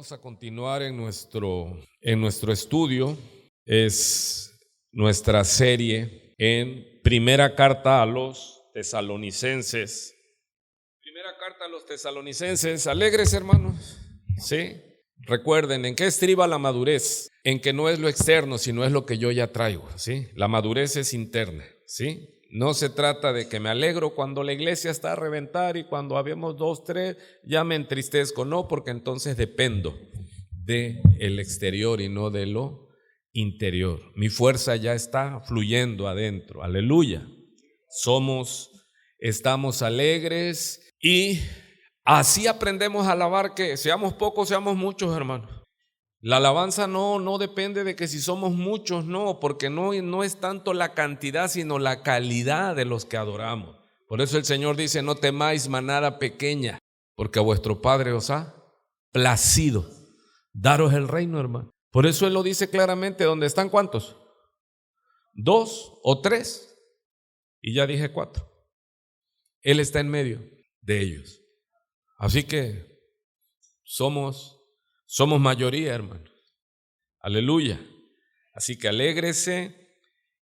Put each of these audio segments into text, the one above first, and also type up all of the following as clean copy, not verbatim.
Vamos a continuar en nuestro estudio. Es nuestra serie en Primera Carta a los Tesalonicenses. Primera Carta a los Tesalonicenses. Alegres, hermanos. ¿Sí? Recuerden, ¿en qué estriba la madurez? En que no es lo externo, sino es lo que yo ya traigo. ¿Sí? La madurez es interna. ¿Sí? No se trata de que me alegro cuando la iglesia está a reventar y cuando habemos 2, 3, ya me entristezco. No, porque entonces dependo del exterior y no de lo interior. Mi fuerza ya está fluyendo adentro. Aleluya. Estamos alegres y así aprendemos a alabar, que seamos pocos, seamos muchos, hermanos. La alabanza no depende de que si somos muchos, no, porque no es tanto la cantidad, sino la calidad de los que adoramos. Por eso el Señor dice: no temáis, manada pequeña, porque a vuestro Padre os ha placido daros el reino, hermano. Por eso Él lo dice claramente: ¿dónde están cuántos? 2 o 3, y ya dije 4. Él está en medio de ellos. Así que somos mayoría, hermanos. Aleluya. Así que alégrese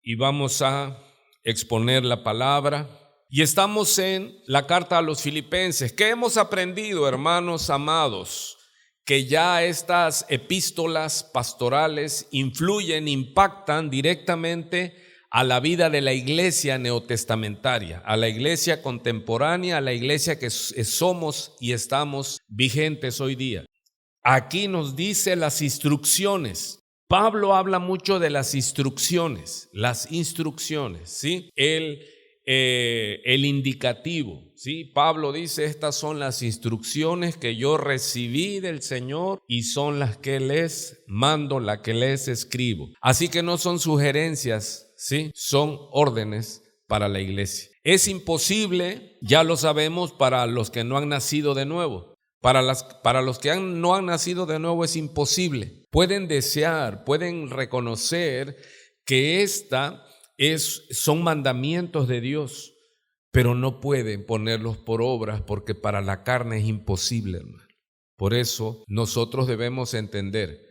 y vamos a exponer la palabra. Y estamos en la carta a los Filipenses. ¿Qué hemos aprendido, hermanos amados? Que ya estas epístolas pastorales impactan directamente a la vida de la iglesia neotestamentaria, a la iglesia contemporánea, a la iglesia que somos y estamos vigentes hoy día. Aquí nos dice las instrucciones. Pablo habla mucho de las instrucciones, ¿sí? El indicativo, ¿sí? Pablo dice: estas son las instrucciones que yo recibí del Señor y son las que les mando, las que les escribo. Así que no son sugerencias, ¿sí? Son órdenes para la iglesia. Es imposible, ya lo sabemos, para los que no han nacido de nuevo. Para los que no han nacido de nuevo es imposible. Pueden desear, pueden reconocer que son mandamientos de Dios, pero no pueden ponerlos por obras porque para la carne es imposible, hermano. Por eso nosotros debemos entender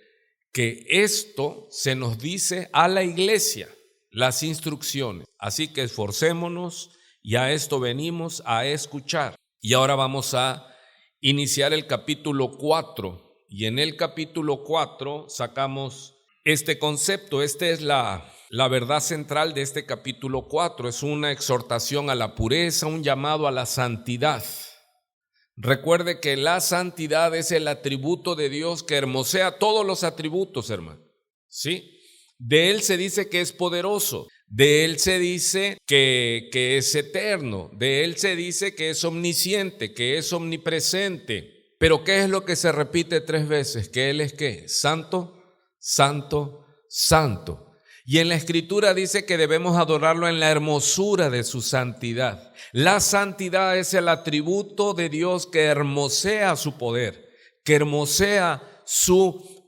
que esto se nos dice a la iglesia, las instrucciones. Así que esforcémonos y a esto venimos a escuchar. Y ahora vamos a iniciar el capítulo 4, y en el capítulo 4 sacamos este concepto. Esta es la verdad central de este capítulo 4. Es una exhortación a la pureza, un llamado a la santidad. Recuerde que la santidad es el atributo de Dios que hermosea todos los atributos, hermano. ¿Sí? De Él se dice que es poderoso, de Él se dice que es eterno, de Él se dice que es omnisciente, que es omnipresente. Pero ¿qué es lo que se repite 3 veces? Que Él es ¿qué? Santo, santo, santo. Y en la Escritura dice que debemos adorarlo en la hermosura de su santidad. La santidad es el atributo de Dios que hermosea su poder, que hermosea su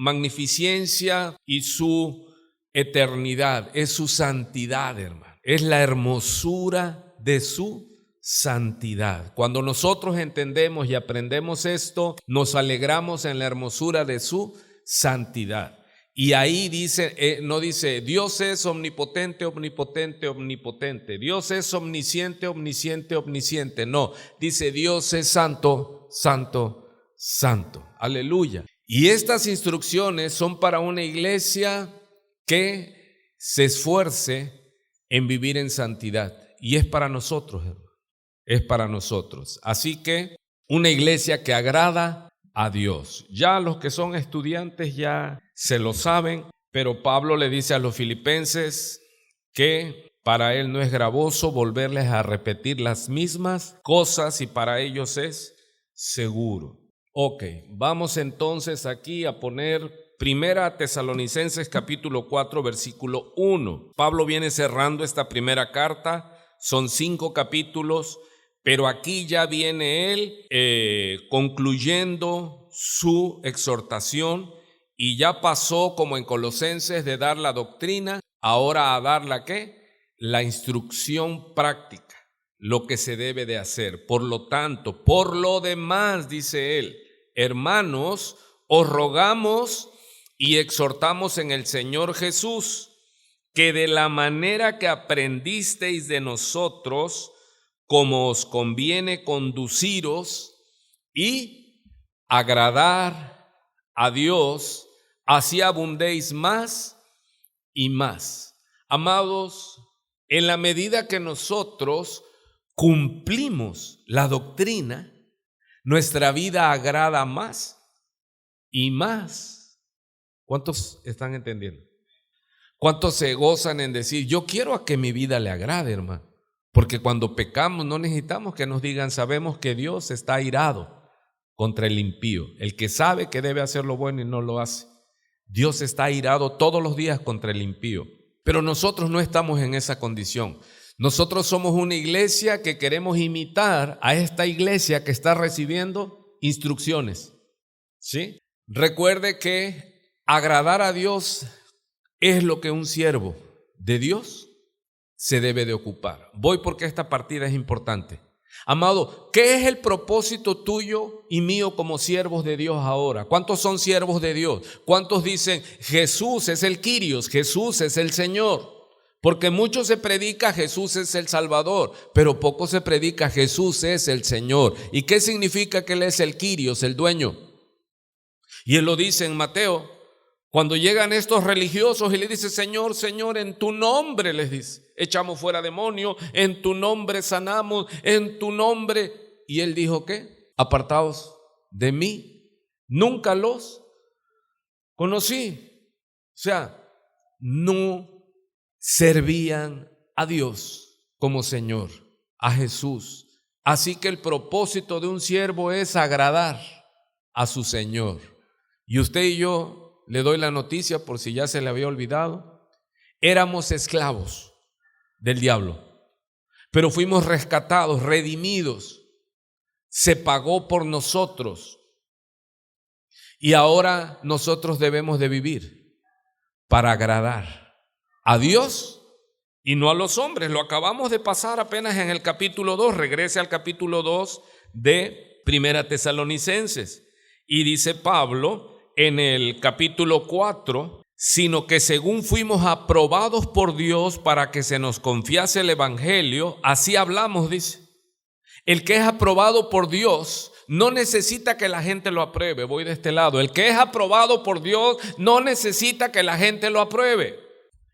magnificencia y su eternidad. Es su santidad, hermano. Es la hermosura de su santidad. Cuando nosotros entendemos y aprendemos esto, nos alegramos en la hermosura de su santidad. Y ahí dice, no dice Dios es omnipotente, omnipotente, omnipotente. Dios es omnisciente, omnisciente, omnisciente. No, dice Dios es santo, santo, santo. Aleluya. Y estas instrucciones son para una iglesia que se esfuerce en vivir en santidad. Y es para nosotros, hermano. Es para nosotros. Así que una iglesia que agrada a Dios. Ya los que son estudiantes ya se lo saben, pero Pablo le dice a los filipenses que para él no es gravoso volverles a repetir las mismas cosas y para ellos es seguro. Ok, vamos entonces aquí a poner Primera Tesalonicenses capítulo 4 versículo 1. Pablo viene cerrando esta primera carta, son 5 capítulos, pero aquí ya viene él concluyendo su exhortación y ya pasó, como en Colosenses, de dar la doctrina, ahora a dar la ¿qué? La instrucción práctica, lo que se debe de hacer. Por lo tanto, por lo demás, dice él, hermanos, os rogamos y exhortamos en el Señor Jesús, que de la manera que aprendisteis de nosotros, como os conviene conduciros y agradar a Dios, así abundéis más y más. Amados, en la medida que nosotros cumplimos la doctrina, nuestra vida agrada más y más. ¿Cuántos están entendiendo? ¿Cuántos se gozan en decir, yo quiero a que mi vida le agrade, hermano? Porque cuando pecamos no necesitamos que nos digan, sabemos que Dios está airado contra el impío. El que sabe que debe hacer lo bueno y no lo hace. Dios está airado todos los días contra el impío. Pero nosotros no estamos en esa condición. Nosotros somos una iglesia que queremos imitar a esta iglesia que está recibiendo instrucciones. ¿Sí? Recuerde que agradar a Dios es lo que un siervo de Dios se debe de ocupar. Voy porque esta partida es importante. Amado, ¿qué es el propósito tuyo y mío como siervos de Dios ahora? ¿Cuántos son siervos de Dios? ¿Cuántos dicen Jesús es el Kyrios, Jesús es el Señor? Porque mucho se predica Jesús es el Salvador, pero poco se predica Jesús es el Señor. ¿Y qué significa que Él es el Kyrios, el dueño? Y Él lo dice en Mateo, cuando llegan estos religiosos y le dice, Señor, Señor, en tu nombre, les dice, echamos fuera demonios, en tu nombre sanamos, en tu nombre. Y Él dijo, ¿qué? Apartaos de mí, nunca los conocí. O sea, no servían a Dios como Señor, a Jesús. Así que el propósito de un siervo es agradar a su Señor. Y usted y yo, le doy la noticia por si ya se le había olvidado, éramos esclavos del diablo, pero fuimos rescatados, redimidos, se pagó por nosotros y ahora nosotros debemos de vivir para agradar a Dios y no a los hombres. Lo acabamos de pasar apenas en el capítulo 2, regrese al capítulo 2 de Primera Tesalonicenses y dice Pablo en el capítulo 4, sino que según fuimos aprobados por Dios para que se nos confiase el evangelio, así hablamos, dice. El que es aprobado por Dios no necesita que la gente lo apruebe. Voy de este lado. El que es aprobado por Dios no necesita que la gente lo apruebe.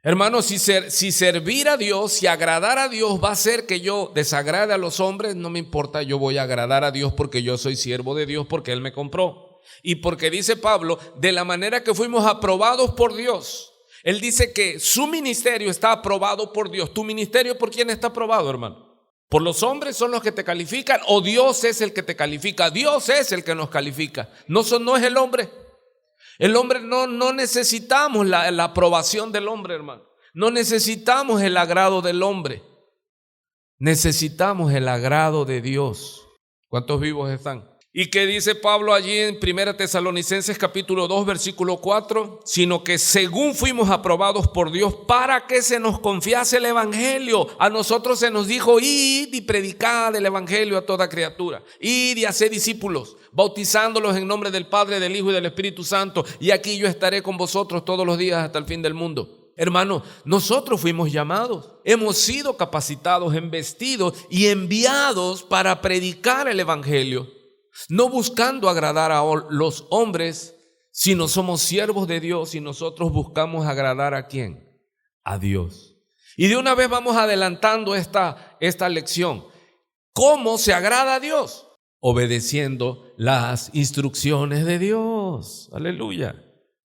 Hermanos, si servir a Dios, si agradar a Dios va a hacer que yo desagrade a los hombres, no me importa, yo voy a agradar a Dios porque yo soy siervo de Dios, porque Él me compró. Y porque dice Pablo, de la manera que fuimos aprobados por Dios. Él dice que su ministerio está aprobado por Dios. ¿Tu ministerio por quién está aprobado, hermano? ¿Por los hombres son los que te califican o Dios es el que te califica? Dios es el que nos califica, no es el hombre. El hombre no necesitamos la aprobación del hombre, hermano. No necesitamos el agrado del hombre. Necesitamos el agrado de Dios. ¿Cuántos vivos están? ¿Y qué dice Pablo allí en 1 Tesalonicenses capítulo 2 versículo 4? Sino que según fuimos aprobados por Dios para que se nos confiase el evangelio. A nosotros se nos dijo, id y predicad el evangelio a toda criatura. Id y haced discípulos, bautizándolos en nombre del Padre, del Hijo y del Espíritu Santo. Y aquí yo estaré con vosotros todos los días hasta el fin del mundo. Hermano, nosotros fuimos llamados, hemos sido capacitados, embestidos y enviados para predicar el evangelio. No buscando agradar a los hombres, sino somos siervos de Dios y nosotros buscamos agradar ¿a quién? A Dios. Y de una vez vamos adelantando esta lección. ¿Cómo se agrada a Dios? Obedeciendo las instrucciones de Dios. Aleluya.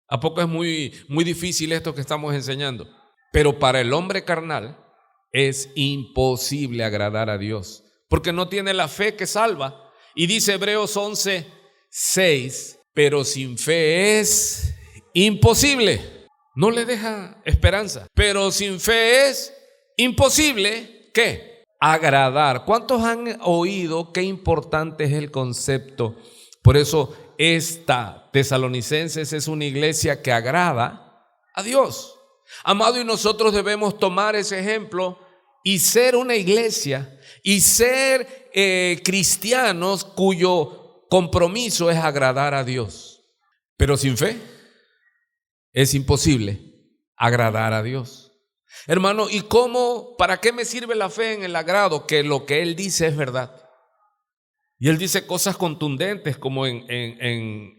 ¿A poco es muy difícil esto que estamos enseñando? Pero para el hombre carnal es imposible agradar a Dios, porque no tiene la fe que salva. Y dice Hebreos 11:6, pero sin fe es imposible. No le deja esperanza. Pero sin fe es imposible, ¿qué? Agradar. ¿Cuántos han oído qué importante es el concepto? Por eso esta Tesalonicenses es una iglesia que agrada a Dios. Amado, y nosotros debemos tomar ese ejemplo y ser una iglesia y ser cristianos cuyo compromiso es agradar a Dios. Pero sin fe es imposible agradar a Dios. Hermano, ¿y cómo? ¿Para qué me sirve la fe en el agrado? Que lo que Él dice es verdad. Y Él dice cosas contundentes como en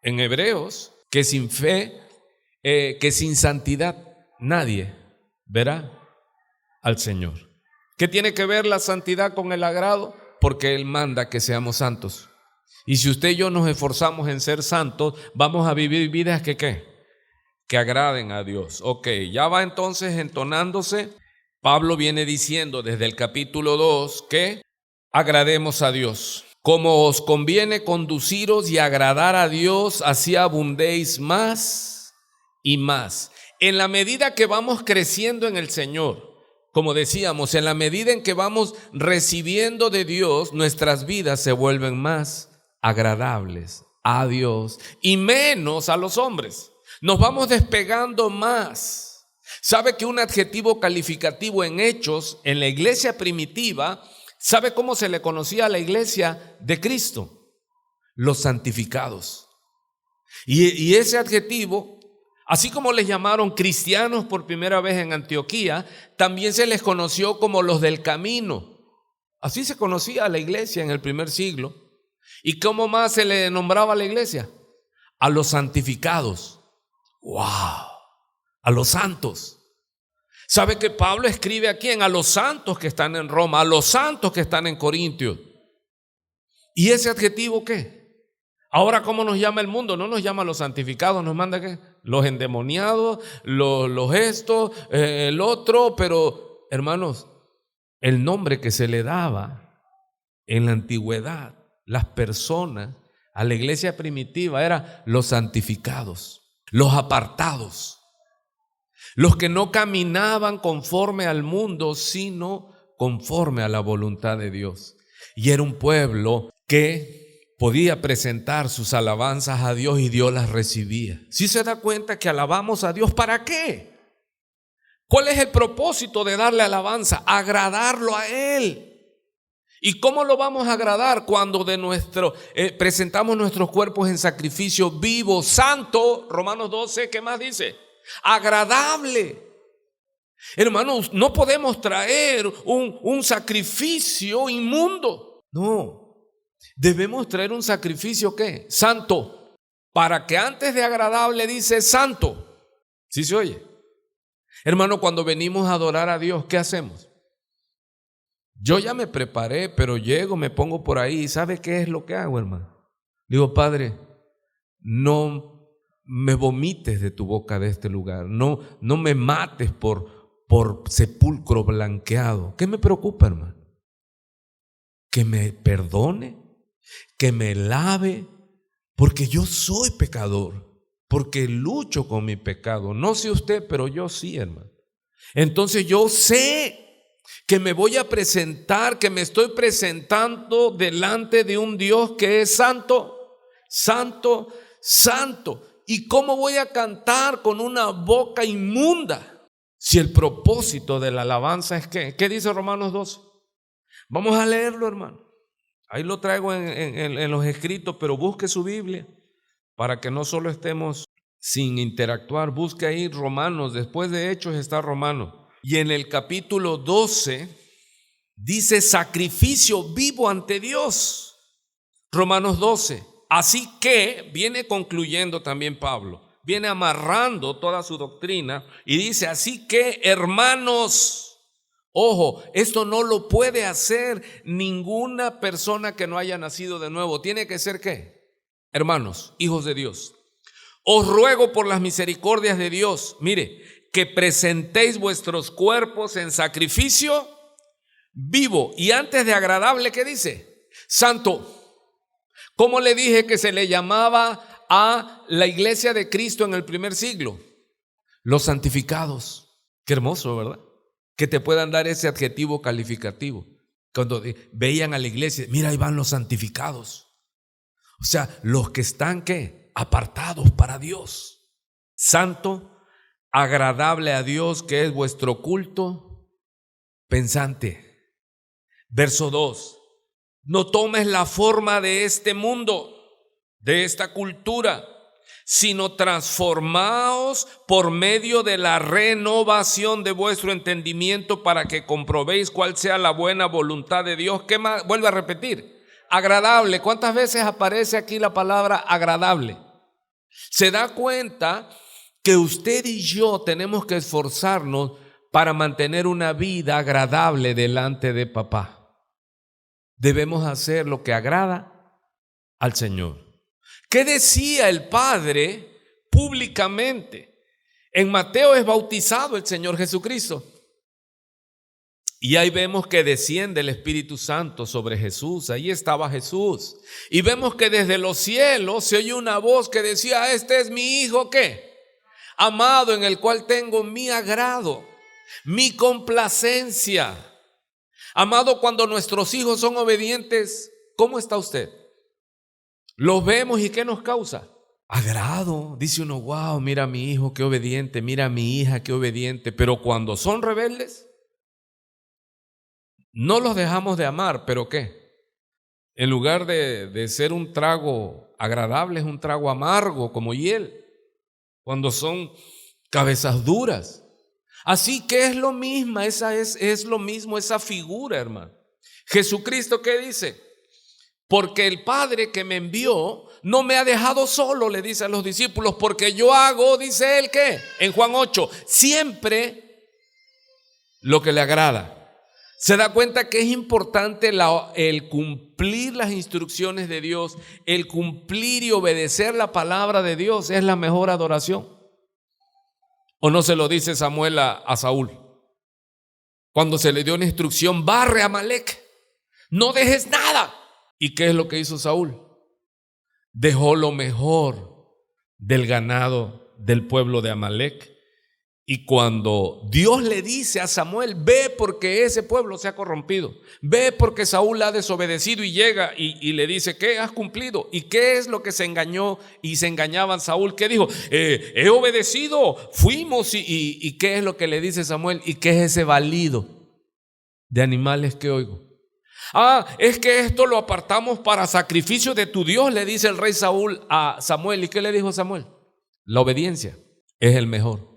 Hebreos, que sin fe, que sin santidad nadie verá al Señor. ¿Qué tiene que ver la santidad con el agrado? Porque Él manda que seamos santos. Y si usted y yo nos esforzamos en ser santos, vamos a vivir vidas que ¿qué? Que agraden a Dios. Ok, ya va entonces entonándose. Pablo viene diciendo desde el capítulo 2 que agrademos a Dios. Como os conviene conduciros y agradar a Dios, así abundéis más y más. En la medida que vamos creciendo en el Señor, como decíamos, en la medida en que vamos recibiendo de Dios, nuestras vidas se vuelven más agradables a Dios y menos a los hombres. Nos vamos despegando más. ¿Sabe que un adjetivo calificativo en Hechos, en la iglesia primitiva, sabe cómo se le conocía a la iglesia de Cristo? Los santificados. Y ese adjetivo, así como les llamaron cristianos por primera vez en Antioquía, también se les conoció como los del camino. Así se conocía a la iglesia en el primer siglo. ¿Y cómo más se le nombraba a la iglesia? A los santificados. ¡Wow! A los santos. ¿Sabe que Pablo escribe a quién? A los santos que están en Roma, a los santos que están en Corintios. ¿Y ese adjetivo qué? Ahora, ¿cómo nos llama el mundo? No nos llama a los santificados, nos manda ¿qué? Los endemoniados, los estos, el otro. Pero, hermanos, el nombre que se le daba en la antigüedad, las personas, a la iglesia primitiva, era los santificados, los apartados. Los que no caminaban conforme al mundo, sino conforme a la voluntad de Dios. Y era un pueblo que podía presentar sus alabanzas a Dios y Dios las recibía. ¿Sí se da cuenta que alabamos a Dios? ¿Para qué? ¿Cuál es el propósito de darle alabanza? Agradarlo a Él. ¿Y cómo lo vamos a agradar? Cuando presentamos nuestros cuerpos en sacrificio vivo, santo. Romanos 12, ¿qué más dice? Agradable. Hermanos, no podemos traer un sacrificio inmundo. No, debemos traer un sacrificio ¿qué? Santo. Para que antes de agradable dice santo. ¿Sí se oye? Hermano, cuando venimos a adorar a Dios, ¿qué hacemos? Yo ya me preparé, pero llego, me pongo por ahí. ¿Sabe qué es lo que hago, hermano? Digo, Padre, no me vomites de tu boca de este lugar, no me mates por sepulcro blanqueado. ¿Qué me preocupa, hermano? Que me perdone, que me lave, porque yo soy pecador, porque lucho con mi pecado. No sé usted, pero yo sí, hermano. Entonces yo sé que me voy a presentar, que me estoy presentando delante de un Dios que es santo, santo, santo. ¿Y cómo voy a cantar con una boca inmunda? Si el propósito de la alabanza es ¿qué? ¿Qué dice Romanos 12? Vamos a leerlo, hermano. Ahí lo traigo en los escritos, pero busque su Biblia para que no solo estemos sin interactuar. Busque ahí Romanos, después de Hechos está Romanos. Y en el capítulo 12 dice sacrificio vivo ante Dios. Romanos 12. Así que viene concluyendo también Pablo, viene amarrando toda su doctrina y dice, así que hermanos, ojo, esto no lo puede hacer ninguna persona que no haya nacido de nuevo. Tiene que ser ¿qué? Hermanos, hijos de Dios. Os ruego por las misericordias de Dios, mire, que presentéis vuestros cuerpos en sacrificio vivo y antes de agradable, ¿qué dice? Santo. ¿Cómo le dije que se le llamaba a la iglesia de Cristo en el primer siglo? Los santificados. Qué hermoso, ¿verdad? Que te puedan dar ese adjetivo calificativo. Cuando veían a la iglesia, mira, ahí van los santificados. O sea, los que están, ¿qué? Apartados para Dios. Santo, agradable a Dios, que es vuestro culto pensante. Verso 2. No tomes la forma de este mundo, de esta cultura, sino transformaos por medio de la renovación de vuestro entendimiento para que comprobéis cuál sea la buena voluntad de Dios. ¿Qué más? Vuelvo a repetir. Agradable. ¿Cuántas veces aparece aquí la palabra agradable? Se da cuenta que usted y yo tenemos que esforzarnos para mantener una vida agradable delante de papá. Debemos hacer lo que agrada al Señor. ¿Qué decía el Padre públicamente? En Mateo es bautizado el Señor Jesucristo. Y ahí vemos que desciende el Espíritu Santo sobre Jesús. Ahí estaba Jesús. Y vemos que desde los cielos se oye una voz que decía: este es mi Hijo, ¿qué? Amado, en el cual tengo mi agrado, mi complacencia. Amado, cuando nuestros hijos son obedientes, ¿cómo está usted? Los vemos y ¿qué nos causa? Agrado. Dice uno: wow, mira a mi hijo qué obediente, mira a mi hija qué obediente. Pero cuando son rebeldes, no los dejamos de amar, pero ¿qué? En lugar de ser un trago agradable, es un trago amargo como hiel. Cuando son cabezas duras. Así que es lo mismo, es lo mismo esa figura, hermano. Jesucristo, ¿qué dice? Porque el Padre que me envió no me ha dejado solo, le dice a los discípulos, porque yo hago, dice él, ¿qué? En Juan 8, siempre lo que le agrada. Se da cuenta que es importante el cumplir las instrucciones de Dios, el cumplir y obedecer la palabra de Dios es la mejor adoración. ¿O no se lo dice Samuel a Saúl? Cuando se le dio una instrucción: barre a Amalek, no dejes nada. ¿Y qué es lo que hizo Saúl? Dejó lo mejor del ganado del pueblo de Amalek. Y cuando Dios le dice a Samuel: ve porque ese pueblo se ha corrompido, ve porque Saúl ha desobedecido, y llega y le dice: ¿qué has cumplido? ¿Y qué es lo que se engañó y se engañaban Saúl? ¿Qué dijo? He obedecido, fuimos. ¿Y qué es lo que le dice Samuel? ¿Y qué es ese balido de animales que oigo? Es que esto lo apartamos para sacrificio de tu Dios, le dice el rey Saúl a Samuel. ¿Y qué le dijo Samuel? La obediencia es el mejor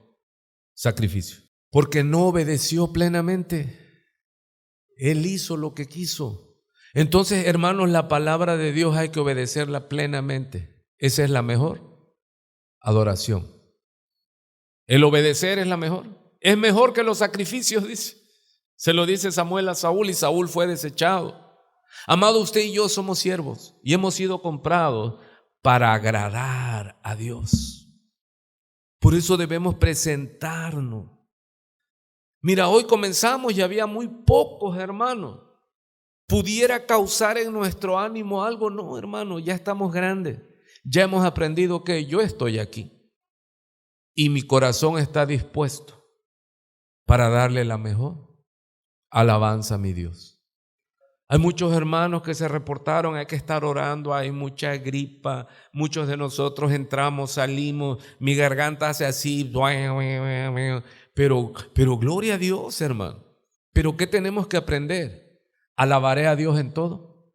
sacrificio, porque no obedeció plenamente. Él hizo lo que quiso. Entonces, hermanos, la palabra de Dios hay que obedecerla plenamente. Esa es la mejor adoración. El obedecer es la mejor. Es mejor que los sacrificios, dice. Se lo dice Samuel a Saúl, y Saúl fue desechado. Amado, usted y yo somos siervos y hemos sido comprados para agradar a Dios. Por eso debemos presentarnos. Mira, hoy comenzamos y había muy pocos, hermanos. ¿Pudiera causar en nuestro ánimo algo? No, hermano, ya estamos grandes. Ya hemos aprendido que yo estoy aquí y mi corazón está dispuesto para darle la mejor alabanza a mi Dios. Hay muchos hermanos que se reportaron: hay que estar orando, hay mucha gripa, muchos de nosotros entramos, salimos, mi garganta hace así, pero gloria a Dios, hermano. Pero ¿qué tenemos que aprender? Alabaré a Dios en todo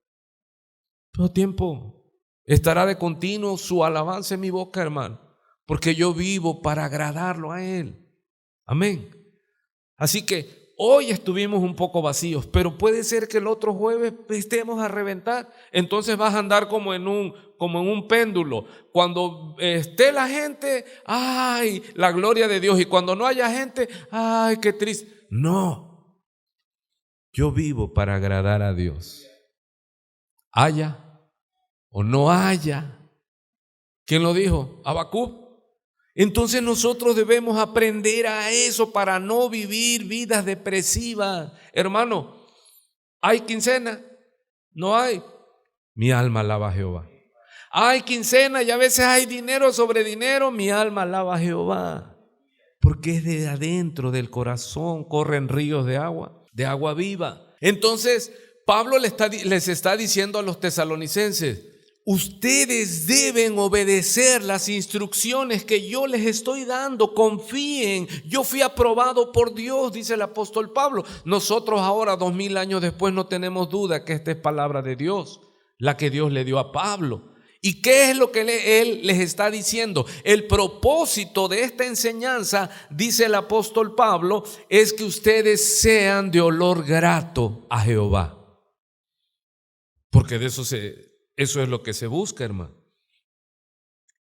tiempo. Estará de continuo su alabanza en mi boca, hermano, porque yo vivo para agradarlo a Él. Amén. Así que hoy estuvimos un poco vacíos, pero puede ser que el otro jueves estemos a reventar. Entonces vas a andar como en un péndulo. Cuando esté la gente, ¡ay! La gloria de Dios. Y cuando no haya gente, ¡ay! Qué triste. No. Yo vivo para agradar a Dios. Haya o no haya. ¿Quién lo dijo? Habacuc. Entonces nosotros debemos aprender a eso para no vivir vidas depresivas. Hermano, ¿hay quincena? No hay. Mi alma alaba a Jehová. Hay quincena y a veces hay dinero sobre dinero. Mi alma alaba a Jehová. Porque es de adentro del corazón corren ríos de agua viva. Entonces Pablo les está diciendo a los tesalonicenses: Ustedes deben obedecer las instrucciones que yo les estoy dando. Confíen. Yo fui aprobado por Dios, dice el apóstol Pablo. Nosotros ahora, 2000 años después, no tenemos duda que esta es palabra de Dios, la que Dios le dio a Pablo. ¿Y qué es lo que él les está diciendo? El propósito de esta enseñanza, dice el apóstol Pablo, es que ustedes sean de olor grato a Jehová. Porque de eso es lo que se busca, hermano.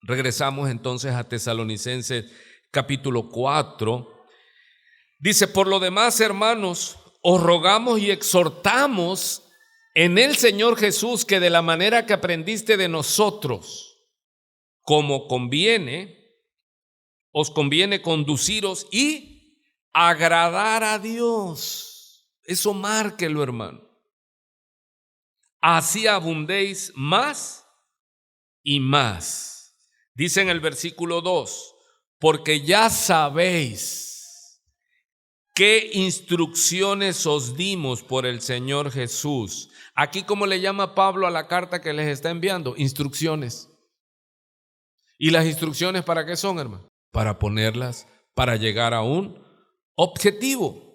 Regresamos entonces a Tesalonicenses capítulo 4. Dice: por lo demás, hermanos, os rogamos y exhortamos en el Señor Jesús que de la manera que aprendiste de nosotros, como os conviene conduciros y agradar a Dios. Eso márquelo, hermano. Así abundéis más y más. Dice en el versículo 2, porque ya sabéis qué instrucciones os dimos por el Señor Jesús. Aquí, ¿cómo le llama Pablo a la carta que les está enviando? Instrucciones. ¿Y las instrucciones para qué son, hermano? Para ponerlas, para llegar a un objetivo.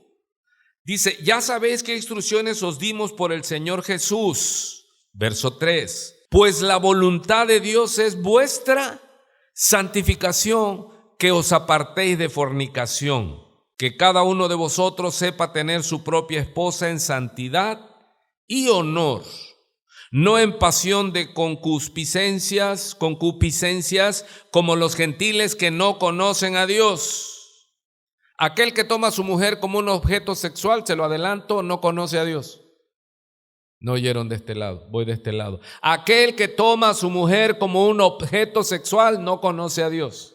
Dice: ya sabéis qué instrucciones os dimos por el Señor Jesús. Verso 3. Pues la voluntad de Dios es vuestra santificación, que os apartéis de fornicación, que cada uno de vosotros sepa tener su propia esposa en santidad y honor, no en pasión de concupiscencias como los gentiles que no conocen a Dios. Aquel que toma a su mujer como un objeto sexual, se lo adelanto, no conoce a Dios. No oyeron de este lado, voy de este lado. Aquel que toma a su mujer como un objeto sexual no conoce a Dios.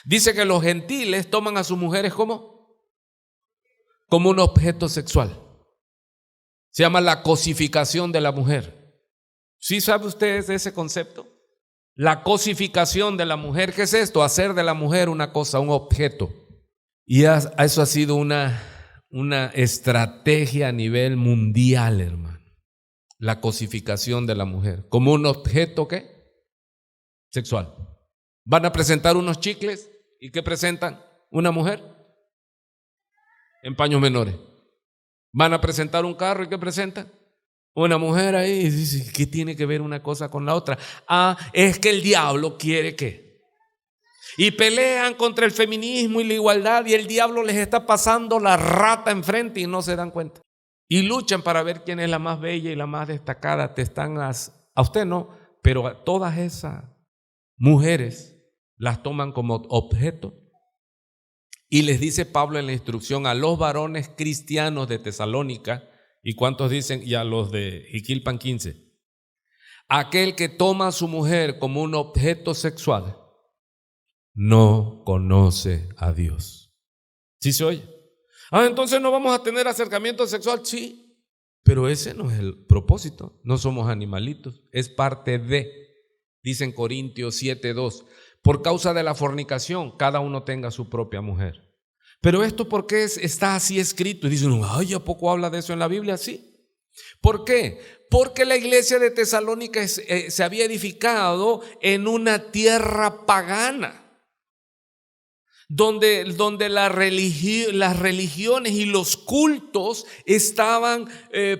Dice que los gentiles toman a sus mujeres como un objeto sexual. Se llama la cosificación de la mujer. ¿Sí sabe usted de ese concepto? La cosificación de la mujer. ¿Qué es esto? Hacer de la mujer una cosa, un objeto. Y eso ha sido una estrategia a nivel mundial, hermano. La cosificación de la mujer como un objeto, ¿qué? Sexual. Van a presentar unos chicles y ¿qué presentan? Una mujer en paños menores. Van a presentar un carro y ¿qué presentan? Una mujer ahí. Y dice: ¿qué tiene que ver una cosa con la otra? Es que el diablo quiere que. Y pelean contra el feminismo y la igualdad, y el diablo les está pasando la rata enfrente y no se dan cuenta. Y luchan para ver quién es la más bella y la más destacada. A usted no, pero a todas esas mujeres las toman como objeto. Y les dice Pablo en la instrucción a los varones cristianos de Tesalónica, ¿y cuántos dicen? Y a los de Jiquilpan 15. Aquel que toma a su mujer como un objeto sexual no conoce a Dios. ¿Sí se oye? Entonces no vamos a tener acercamiento sexual. Sí, pero ese no es el propósito. No somos animalitos, es parte de. Dice en Corintios 7:2, por causa de la fornicación, cada uno tenga su propia mujer. Pero esto, ¿por qué está así escrito? Y dicen: ¿a poco habla de eso en la Biblia? Sí. ¿Por qué? Porque la iglesia de Tesalónica se había edificado en una tierra pagana, donde las religiones y los cultos estaban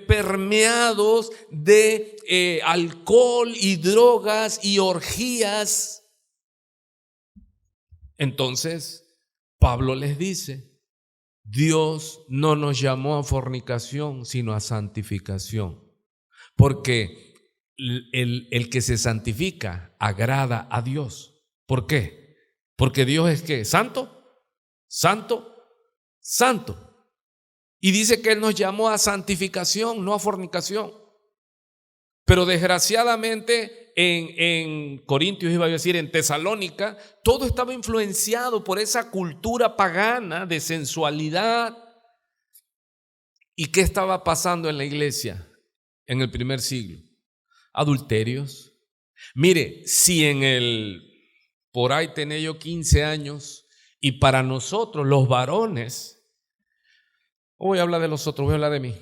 permeados de alcohol y drogas y orgías. Entonces Pablo les dice: Dios no nos llamó a fornicación, sino a santificación, porque el que se santifica agrada a Dios. ¿Por qué? Porque Dios es ¿qué? Santo, santo, santo. Y dice que Él nos llamó a santificación, no a fornicación. Pero desgraciadamente en Corintios, iba a decir, en Tesalónica, todo estaba influenciado por esa cultura pagana de sensualidad. ¿Y qué estaba pasando en la iglesia en el primer siglo? Adulterios. Mire, si por ahí tenía yo 15 años, y para nosotros los varones, no voy a hablar de los otros, voy a hablar de mí.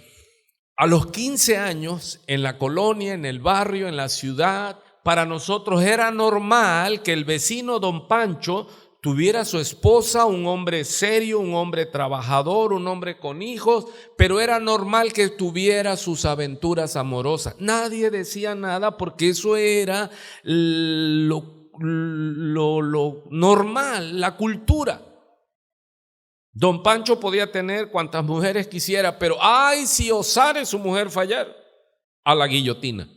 A los 15 años, en la colonia, en el barrio, en la ciudad, para nosotros era normal que el vecino don Pancho tuviera su esposa, un hombre serio, un hombre trabajador, un hombre con hijos, pero era normal que tuviera sus aventuras amorosas. Nadie decía nada porque eso era lo normal, la cultura. Don Pancho podía tener cuantas mujeres quisiera, pero ¡ay, si osare su mujer fallar! A la guillotina.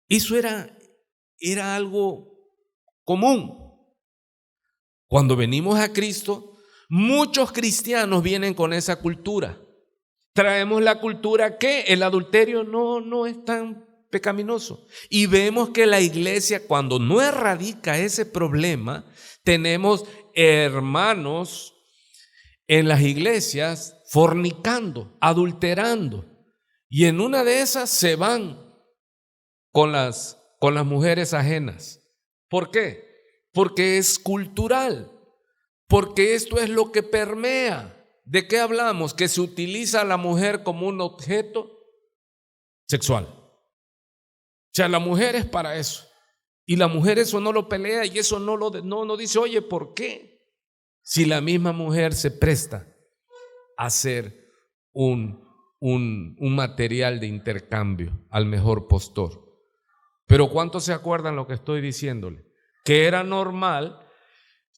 Eso era algo común. Cuando venimos a Cristo, muchos cristianos vienen con esa cultura. Traemos la cultura que el adulterio no es tan pecaminoso. Y vemos que la iglesia, cuando no erradica ese problema, tenemos hermanos en las iglesias fornicando, adulterando. Y en una de esas se van con las mujeres ajenas. ¿Por qué? Porque es cultural, porque esto es lo que permea. ¿De qué hablamos? Que se utiliza a la mujer como un objeto sexual. O sea, la mujer es para eso. Y la mujer eso no lo pelea y eso no dice, oye, ¿por qué? Si la misma mujer se presta a ser un material de intercambio al mejor postor. Pero ¿cuántos se acuerdan lo que estoy diciéndole? Que era normal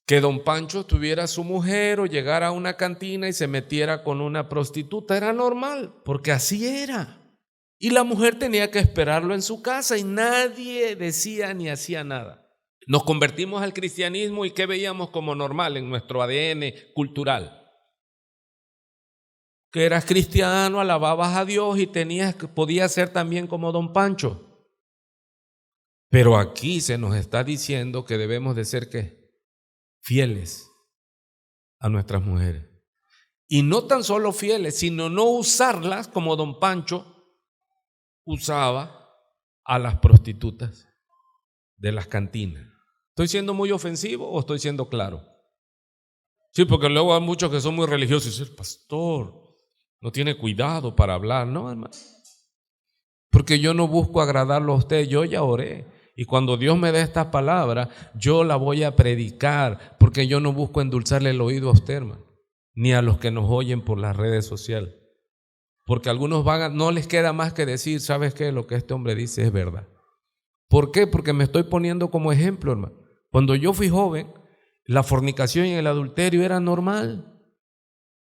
que don Pancho tuviera su mujer o llegara a una cantina y se metiera con una prostituta. Era normal, porque así era. Y la mujer tenía que esperarlo en su casa y nadie decía ni hacía nada. Nos convertimos al cristianismo y ¿qué veíamos como normal en nuestro ADN cultural? Que eras cristiano, alababas a Dios y podías ser también como don Pancho. Pero aquí se nos está diciendo que debemos de ser ¿qué? Fieles a nuestras mujeres. Y no tan solo fieles, sino no usarlas como don Pancho usaba a las prostitutas de las cantinas. ¿Estoy siendo muy ofensivo o estoy siendo claro? Sí, porque luego hay muchos que son muy religiosos y dicen, el pastor no tiene cuidado para hablar. No, hermano. Porque yo no busco agradarlo a usted, yo ya oré. Y cuando Dios me dé esta palabra, yo la voy a predicar, porque yo no busco endulzarle el oído a usted, hermano, ni a los que nos oyen por las redes sociales. Porque algunos no les queda más que decir, ¿sabes qué? Lo que este hombre dice es verdad. ¿Por qué? Porque me estoy poniendo como ejemplo, hermano. Cuando yo fui joven, la fornicación y el adulterio era normal.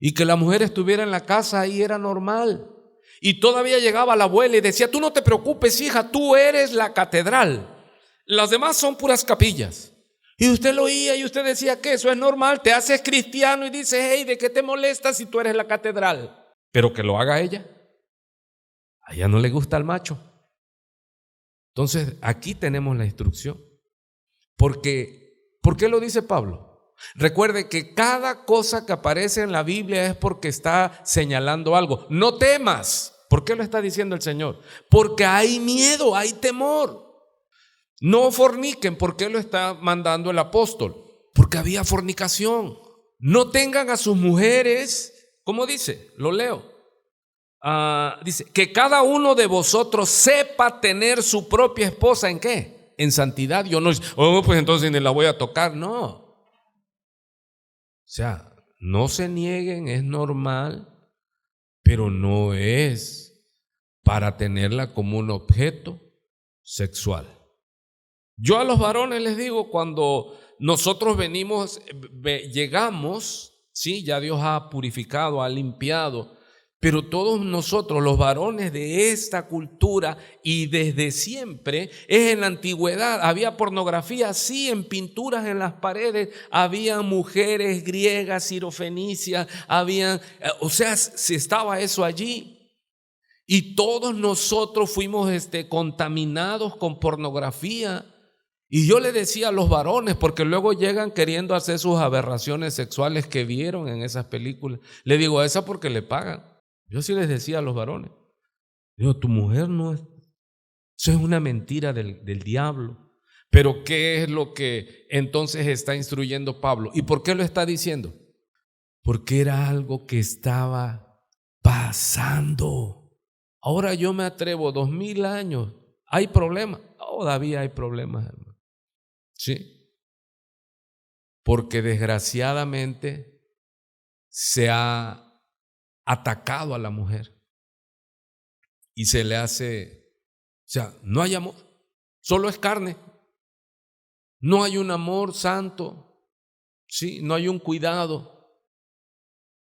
Y que la mujer estuviera en la casa ahí era normal. Y todavía llegaba la abuela y decía, tú no te preocupes, hija, tú eres la catedral. Las demás son puras capillas. Y usted lo oía y usted decía que eso es normal. Te haces cristiano y dices, hey, ¿de qué te molestas si tú eres la catedral? Pero que lo haga ella. A ella no le gusta el macho. Entonces, aquí tenemos la instrucción. ¿Por qué lo dice Pablo? Recuerde que cada cosa que aparece en la Biblia es porque está señalando algo. No temas. ¿Por qué lo está diciendo el Señor? Porque hay miedo, hay temor. No forniquen. ¿Por qué lo está mandando el apóstol? Porque había fornicación. No tengan a sus mujeres, ¿cómo dice? Lo leo. Dice, que cada uno de vosotros sepa tener su propia esposa, ¿en qué? En santidad. Yo no, pues entonces ni la voy a tocar, no. O sea, no se nieguen, es normal, pero no es para tenerla como un objeto sexual. Yo a los varones les digo, cuando nosotros llegamos, sí, ya Dios ha purificado, ha limpiado, pero todos nosotros, los varones de esta cultura y desde siempre, es en la antigüedad, había pornografía, sí, en pinturas en las paredes, había mujeres griegas, sirofenicias, o sea, si estaba eso allí. Y todos nosotros fuimos contaminados con pornografía. Y yo le decía a los varones, porque luego llegan queriendo hacer sus aberraciones sexuales que vieron en esas películas. Le digo, a esa porque le pagan. Yo sí les decía a los varones, digo, tu mujer no es, eso es una mentira del diablo. Pero ¿qué es lo que entonces está instruyendo Pablo? ¿Y por qué lo está diciendo? Porque era algo que estaba pasando. Ahora yo me atrevo 2000 años ¿Hay problemas? Todavía hay problemas, hermano. Sí. Porque desgraciadamente se ha atacado a la mujer y se le hace, o sea, no hay amor, solo es carne. No hay un amor santo, sí, no hay un cuidado.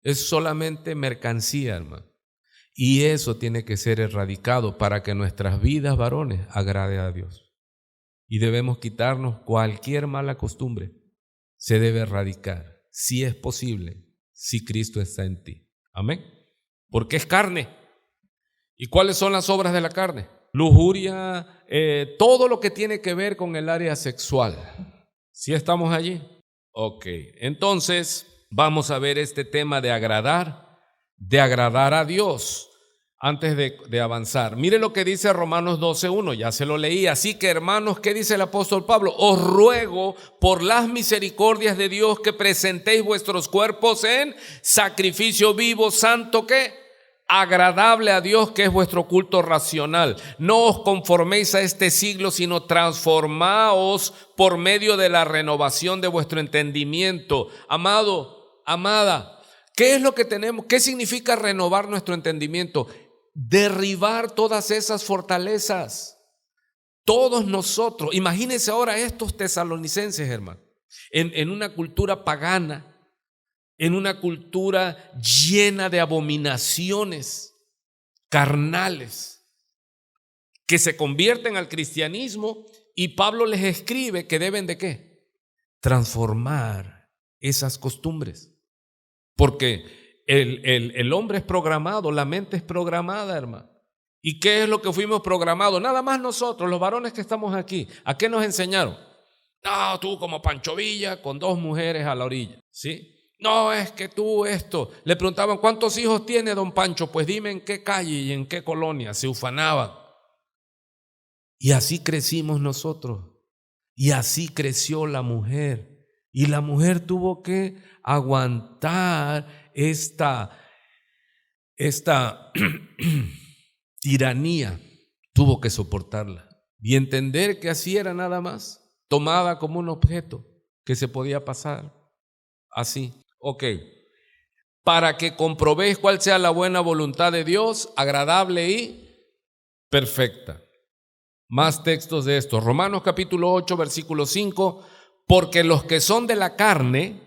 Es solamente mercancía, hermano. Y eso tiene que ser erradicado para que nuestras vidas, varones, agrade a Dios. Y debemos quitarnos cualquier mala costumbre. Se debe erradicar, si es posible, si Cristo está en ti. Amén. Porque es carne. ¿Y cuáles son las obras de la carne? Lujuria, todo lo que tiene que ver con el área sexual. ¿Sí estamos allí? Ok, entonces vamos a ver este tema de agradar a Dios antes de avanzar. Mire lo que dice Romanos 12:1, ya se lo leí. Así que, hermanos, ¿qué dice el apóstol Pablo? Os ruego por las misericordias de Dios que presentéis vuestros cuerpos en sacrificio vivo, santo, ¿qué? Agradable a Dios, que es vuestro culto racional. No os conforméis a este siglo, sino transformaos por medio de la renovación de vuestro entendimiento. Amado, amada, ¿qué es lo que tenemos? ¿Qué significa renovar nuestro entendimiento? Derribar todas esas fortalezas. Todos nosotros, imagínense ahora estos tesalonicenses, hermano, en una cultura pagana, en una cultura llena de abominaciones carnales que se convierten al cristianismo, y Pablo les escribe que deben de ¿qué? Transformar esas costumbres, porque el hombre es programado, la mente es programada, hermano. ¿Y qué es lo que fuimos programados? Nada más nosotros, los varones que estamos aquí. ¿A qué nos enseñaron? No, tú como Pancho Villa con 2 mujeres a la orilla, ¿sí? No, es que tú esto. Le preguntaban, ¿cuántos hijos tiene don Pancho? Pues dime en qué calle y en qué colonia. Se ufanaban. Y así crecimos nosotros. Y así creció la mujer. Y la mujer tuvo que aguantar esta tiranía. Tuvo que soportarla. Y entender que así era nada más. Tomada como un objeto que se podía pasar. Así. Ok, para que comprobéis cuál sea la buena voluntad de Dios, agradable y perfecta. Más textos de esto. Romanos capítulo 8, versículo 5. Porque los que son de la carne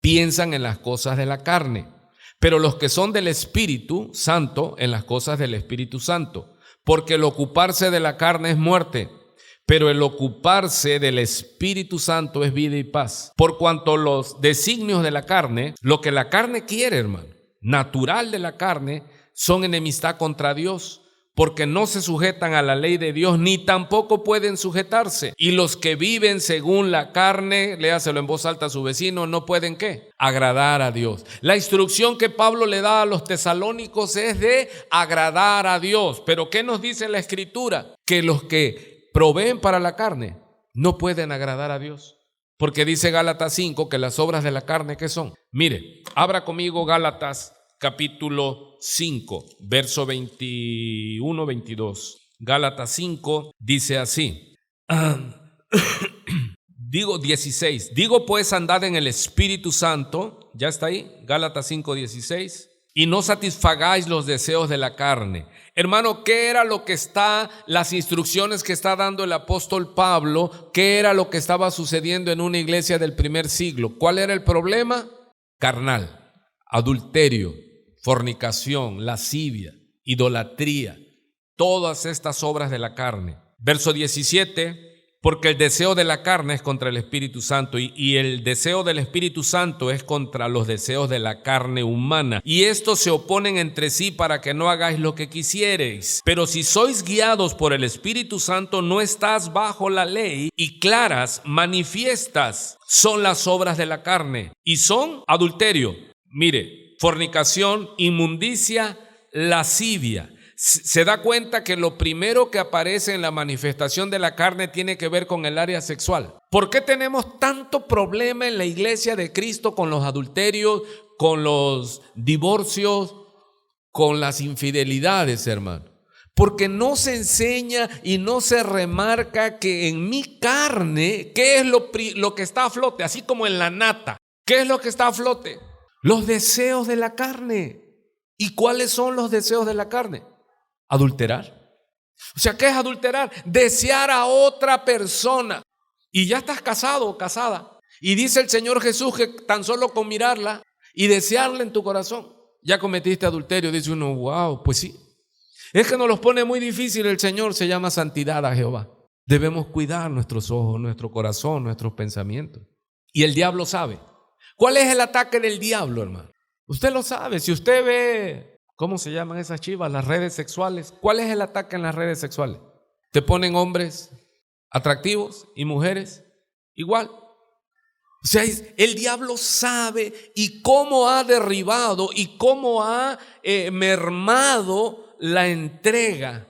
piensan en las cosas de la carne, pero los que son del Espíritu Santo en las cosas del Espíritu Santo. Porque el ocuparse de la carne es muerte, pero el ocuparse del Espíritu Santo es vida y paz. Por cuanto los designios de la carne, lo que la carne quiere, hermano, natural de la carne, son enemistad contra Dios, porque no se sujetan a la ley de Dios, ni tampoco pueden sujetarse. Y los que viven según la carne, léaselo en voz alta a su vecino, no pueden ¿qué? Agradar a Dios. La instrucción que Pablo le da a los tesalónicos es de agradar a Dios. Pero ¿qué nos dice la Escritura? Que los que proveen para la carne no pueden agradar a Dios, porque dice Gálatas 5 que las obras de la carne, ¿qué son? Mire, abra conmigo Gálatas capítulo 5, verso 21-22. Gálatas 5 dice así, digo 16, digo pues andad en el Espíritu Santo, ya está ahí, Gálatas 5:16, y no satisfagáis los deseos de la carne. Hermano, ¿qué era lo que las instrucciones que está dando el apóstol Pablo? ¿Qué era lo que estaba sucediendo en una iglesia del primer siglo? ¿Cuál era el problema? Carnal, adulterio, fornicación, lascivia, idolatría, todas estas obras de la carne. Verso 17, porque el deseo de la carne es contra el Espíritu Santo y el deseo del Espíritu Santo es contra los deseos de la carne humana. Y estos se oponen entre sí para que no hagáis lo que quisiereis. Pero si sois guiados por el Espíritu Santo, no estás bajo la ley, y claras, manifiestas son las obras de la carne. Y son adulterio, mire, fornicación, inmundicia, lascivia. Se da cuenta que lo primero que aparece en la manifestación de la carne tiene que ver con el área sexual. ¿Por qué tenemos tanto problema en la iglesia de Cristo con los adulterios, con los divorcios, con las infidelidades, hermano? Porque no se enseña y no se remarca que en mi carne, ¿qué es lo que está a flote? Así como en la nata. ¿Qué es lo que está a flote? Los deseos de la carne. ¿Y cuáles son los deseos de la carne? Adulterar. O sea, ¿qué es adulterar? Desear a otra persona. Y ya estás casado o casada. Y dice el Señor Jesús que tan solo con mirarla y desearla en tu corazón, ya cometiste adulterio. Dice uno, wow, pues sí. Es que nos los pone muy difícil el Señor, se llama santidad a Jehová. Debemos cuidar nuestros ojos, nuestro corazón, nuestros pensamientos. Y el diablo sabe. ¿Cuál es el ataque del diablo, hermano? Usted lo sabe. Si usted ve, ¿cómo se llaman esas chivas? Las redes sexuales. ¿Cuál es el ataque en las redes sexuales? Te ponen hombres atractivos y mujeres igual. O sea, el diablo sabe y cómo ha derribado y cómo ha mermado la entrega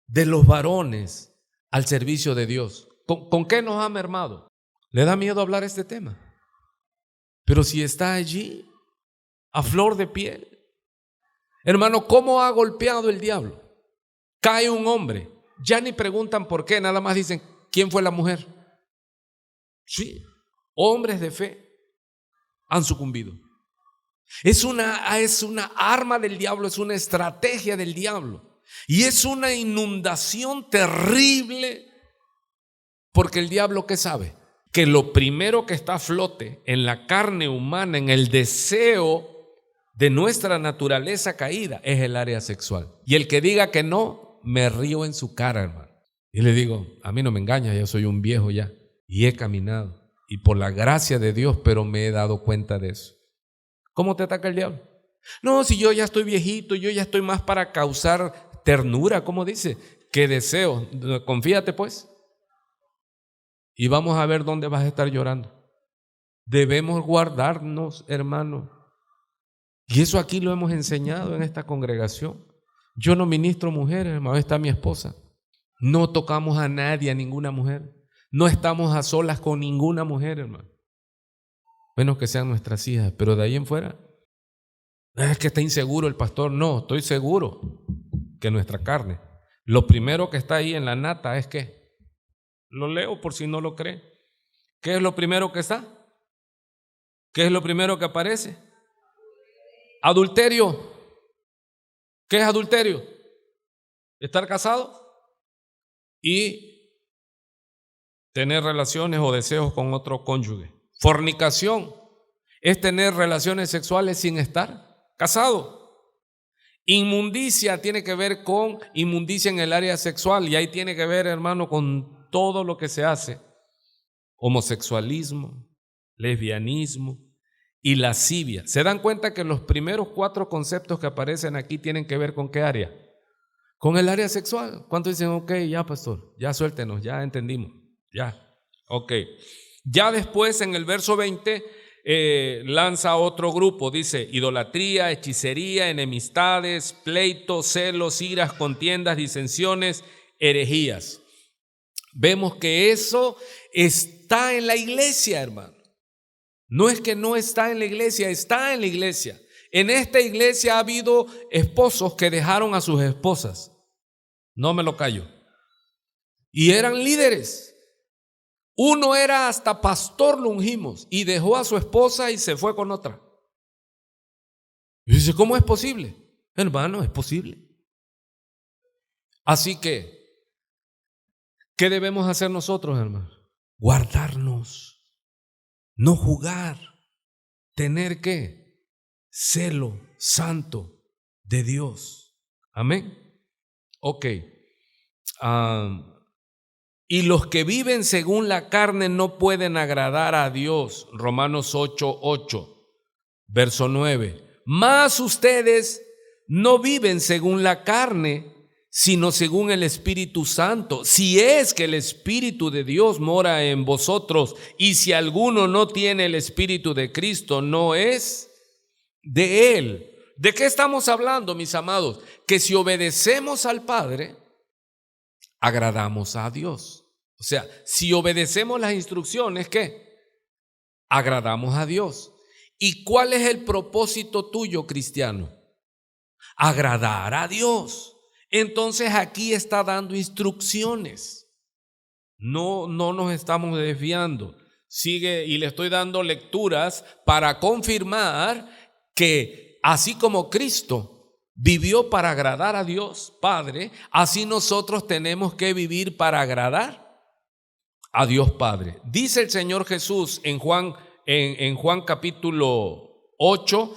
de los varones al servicio de Dios. ¿Con qué nos ha mermado? ¿Le da miedo hablar este tema? Pero si está allí, a flor de piel. Hermano, ¿cómo ha golpeado el diablo? Cae un hombre, ya ni preguntan por qué, nada más dicen, ¿quién fue la mujer? Sí, hombres de fe han sucumbido. Es una arma del diablo, es una estrategia del diablo. Y es una inundación terrible, porque el diablo, ¿qué sabe? Que lo primero que está a flote en la carne humana, en el deseo de nuestra naturaleza caída, es el área sexual. Y el que diga que no, me río en su cara, hermano. Y le digo, a mí no me engaña, yo soy un viejo ya. Y he caminado. Y por la gracia de Dios, pero me he dado cuenta de eso. ¿Cómo te ataca el diablo? No, si yo ya estoy viejito, yo ya estoy más para causar ternura, ¿cómo dice? Que deseo. Confíate pues. Y vamos a ver dónde vas a estar llorando. Debemos guardarnos, hermano. Y eso aquí lo hemos enseñado en esta congregación. Yo no ministro mujeres, hermano, está mi esposa. No tocamos a nadie, a ninguna mujer. No estamos a solas con ninguna mujer, hermano. Menos que sean nuestras hijas, pero de ahí en fuera. Es que está inseguro el pastor. No, estoy seguro que nuestra carne. Lo primero que está ahí en la nata es que, lo leo por si no lo cree. ¿Qué es lo primero que está? ¿Qué es lo primero que aparece? Adulterio. ¿Qué es adulterio? Estar casado y tener relaciones o deseos con otro cónyuge. Fornicación es tener relaciones sexuales sin estar casado. Inmundicia tiene que ver con inmundicia en el área sexual, y ahí tiene que ver, hermano, con todo lo que se hace. Homosexualismo, lesbianismo y lascivia. ¿Se dan cuenta que los primeros 4 conceptos que aparecen aquí tienen que ver con qué área? Con el área sexual. ¿Cuántos dicen, ok, ya pastor, ya suéltenos, ya entendimos, ya, ok? Ya después en el verso 20 lanza otro grupo, dice idolatría, hechicería, enemistades, pleitos, celos, iras, contiendas, disensiones, herejías. Vemos que eso está en la iglesia, hermano. No es que no está en la iglesia, está en la iglesia. En esta iglesia ha habido esposos que dejaron a sus esposas. No me lo callo. Y eran líderes. Uno era hasta pastor, lo ungimos, y dejó a su esposa y se fue con otra. Y dice, ¿cómo es posible? Hermano, es posible. Así que, ¿qué debemos hacer nosotros, hermano? Guardarnos, no jugar, tener ¿qué? Celo santo de Dios. Amén. Ok. Y los que viven según la carne no pueden agradar a Dios. Romanos 8:8, verso 9. Mas ustedes no viven según la carne, sino según el Espíritu Santo. Si es que el Espíritu de Dios mora en vosotros, y si alguno no tiene el Espíritu de Cristo, no es de él. ¿De qué estamos hablando, mis amados? Que si obedecemos al Padre, agradamos a Dios. O sea, si obedecemos las instrucciones, ¿qué? Agradamos a Dios. ¿Y cuál es el propósito tuyo, cristiano? Agradar a Dios. Entonces aquí está dando instrucciones. No nos estamos desviando. Sigue y le estoy dando lecturas para confirmar que así como Cristo vivió para agradar a Dios Padre, así nosotros tenemos que vivir para agradar a Dios Padre. Dice el Señor Jesús en Juan capítulo 8,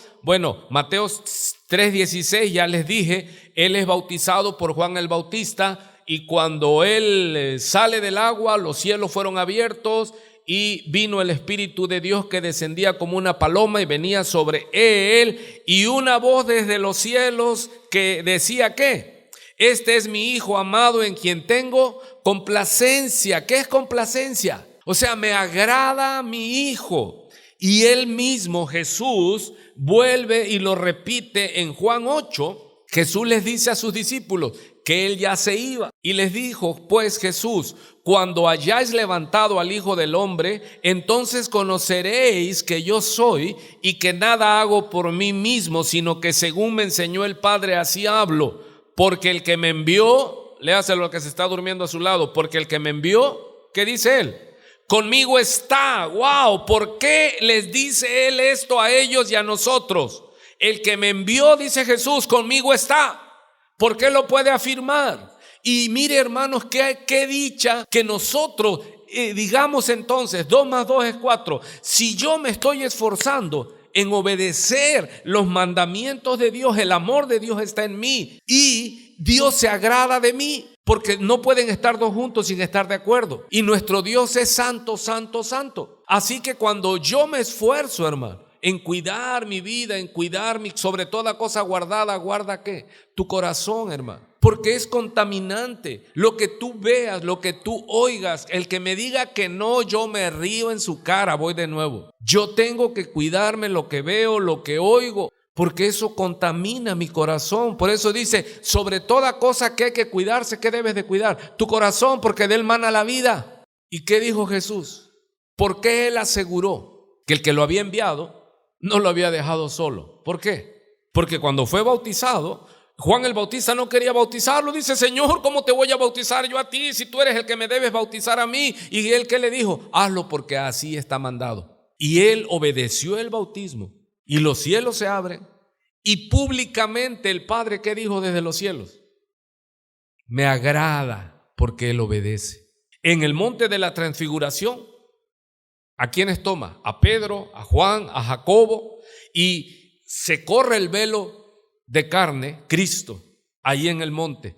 Mateo 3:16, ya les dije, Él es bautizado por Juan el Bautista, y cuando Él sale del agua, los cielos fueron abiertos y vino el Espíritu de Dios que descendía como una paloma y venía sobre Él, y una voz desde los cielos que decía, ¿qué? Este es mi Hijo amado en quien tengo complacencia. ¿Qué es complacencia? O sea, me agrada mi Hijo. Y Él mismo, Jesús, vuelve y lo repite en Juan 8. Jesús les dice a sus discípulos que Él ya se iba. Y les dijo, pues Jesús, cuando hayáis levantado al Hijo del Hombre, entonces conoceréis que yo soy y que nada hago por mí mismo, sino que según me enseñó el Padre, así hablo. Porque el que me envió, léase lo que se está durmiendo a su lado, porque el que me envió, ¿qué dice Él? Conmigo está. Wow, ¿por qué les dice Él esto a ellos y a nosotros? El que me envió, dice Jesús, conmigo está. ¿Por qué lo puede afirmar? Y mire, hermanos, qué dicha que nosotros digamos entonces, 2 más 2 es 4. Si yo me estoy esforzando en obedecer los mandamientos de Dios, el amor de Dios está en mí y Dios se agrada de mí, porque no pueden estar dos juntos sin estar de acuerdo. Y nuestro Dios es santo, santo, santo. Así que cuando yo me esfuerzo, hermano, en cuidar mi vida, en cuidar sobre toda cosa guardada, guarda ¿qué? Tu corazón, hermano. Porque es contaminante. Lo que tú veas, lo que tú oigas, el que me diga que no, yo me río en su cara, voy de nuevo. Yo tengo que cuidarme lo que veo, lo que oigo, porque eso contamina mi corazón. Por eso dice, sobre toda cosa que hay que cuidarse, ¿qué debes de cuidar? Tu corazón, porque de él mana la vida. ¿Y qué dijo Jesús? ¿Por qué Él aseguró que el que lo había enviado no lo había dejado solo? ¿Por qué? Porque cuando fue bautizado, Juan el Bautista no quería bautizarlo. Dice, Señor, ¿cómo te voy a bautizar yo a ti si tú eres el que me debes bautizar a mí? Y Él, ¿qué le dijo? Hazlo porque así está mandado. Y Él obedeció el bautismo y los cielos se abren. Y públicamente el Padre, ¿qué dijo desde los cielos? Me agrada porque Él obedece. En el monte de la transfiguración, ¿a quiénes toma? A Pedro, a Juan, a Jacobo, y se corre el velo de carne, Cristo, ahí en el monte.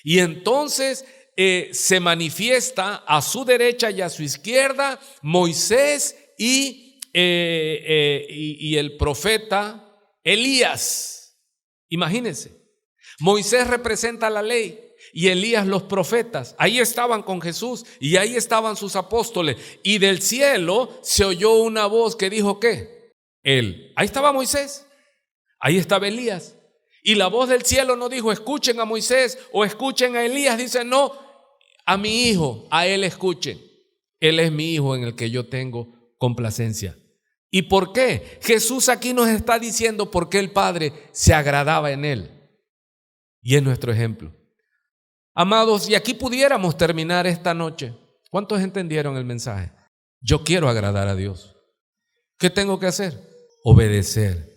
Y entonces se manifiesta a su derecha y a su izquierda Moisés y el profeta Elías. Imagínense, Moisés representa la ley y Elías los profetas. Ahí estaban con Jesús y ahí estaban sus apóstoles. Y del cielo se oyó una voz que dijo, ¿qué? Él. Ahí estaba Moisés, ahí estaba Elías. Y la voz del cielo no dijo, escuchen a Moisés o escuchen a Elías. Dice, no, a mi hijo, a él escuchen. Él es mi hijo en el que yo tengo complacencia. ¿Y por qué? Jesús aquí nos está diciendo por qué el Padre se agradaba en él. Y es nuestro ejemplo. Amados, y aquí pudiéramos terminar esta noche. ¿Cuántos entendieron el mensaje? Yo quiero agradar a Dios. ¿Qué tengo que hacer? Obedecer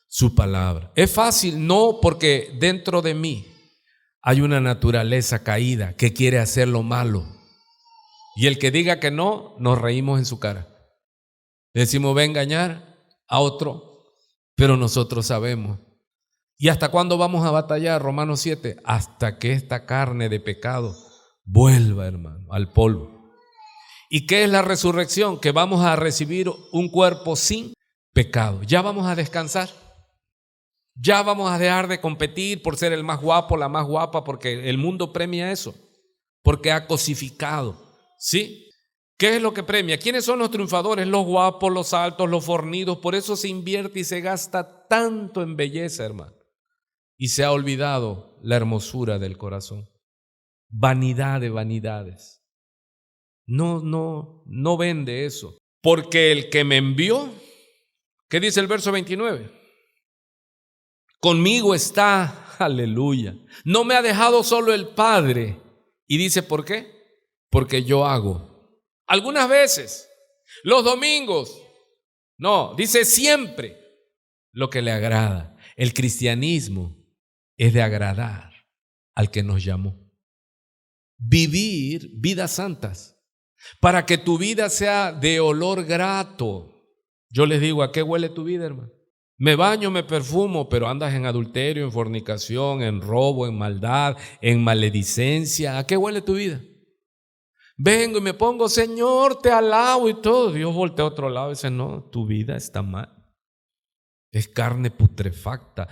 su palabra. ¿Es fácil? No, porque dentro de mí hay una naturaleza caída que quiere hacer lo malo. Y el que diga que no, nos reímos en su cara. Le decimos, va a engañar a otro, pero nosotros sabemos. ¿Y hasta cuándo vamos a batallar? Romanos 7, hasta que esta carne de pecado vuelva, hermano, al polvo. ¿Y qué es la resurrección? Que vamos a recibir un cuerpo sin pecado. Ya vamos a descansar. Ya vamos a dejar de competir por ser el más guapo, la más guapa, porque el mundo premia eso, porque ha cosificado, ¿sí? ¿Qué es lo que premia? ¿Quiénes son los triunfadores? Los guapos, los altos, los fornidos. Por eso se invierte y se gasta tanto en belleza, hermano. Y se ha olvidado la hermosura del corazón. Vanidad de vanidades. No vende eso. Porque el que me envió, ¿qué dice el verso 29? Conmigo está. Aleluya. No me ha dejado solo el Padre. Y dice, ¿por qué? Porque yo hago. Algunas veces, los domingos. No, dice siempre lo que le agrada. El cristianismo es de agradar al que nos llamó. Vivir vidas santas para que tu vida sea de olor grato. Yo les digo, ¿a qué huele tu vida, hermano? Me baño, me perfumo, pero andas en adulterio, en fornicación, en robo, en maldad, en maledicencia. ¿A qué huele tu vida? Vengo y me pongo, Señor, te alabo y todo. Dios voltea a otro lado y dice, no, tu vida está mal. Es carne putrefacta,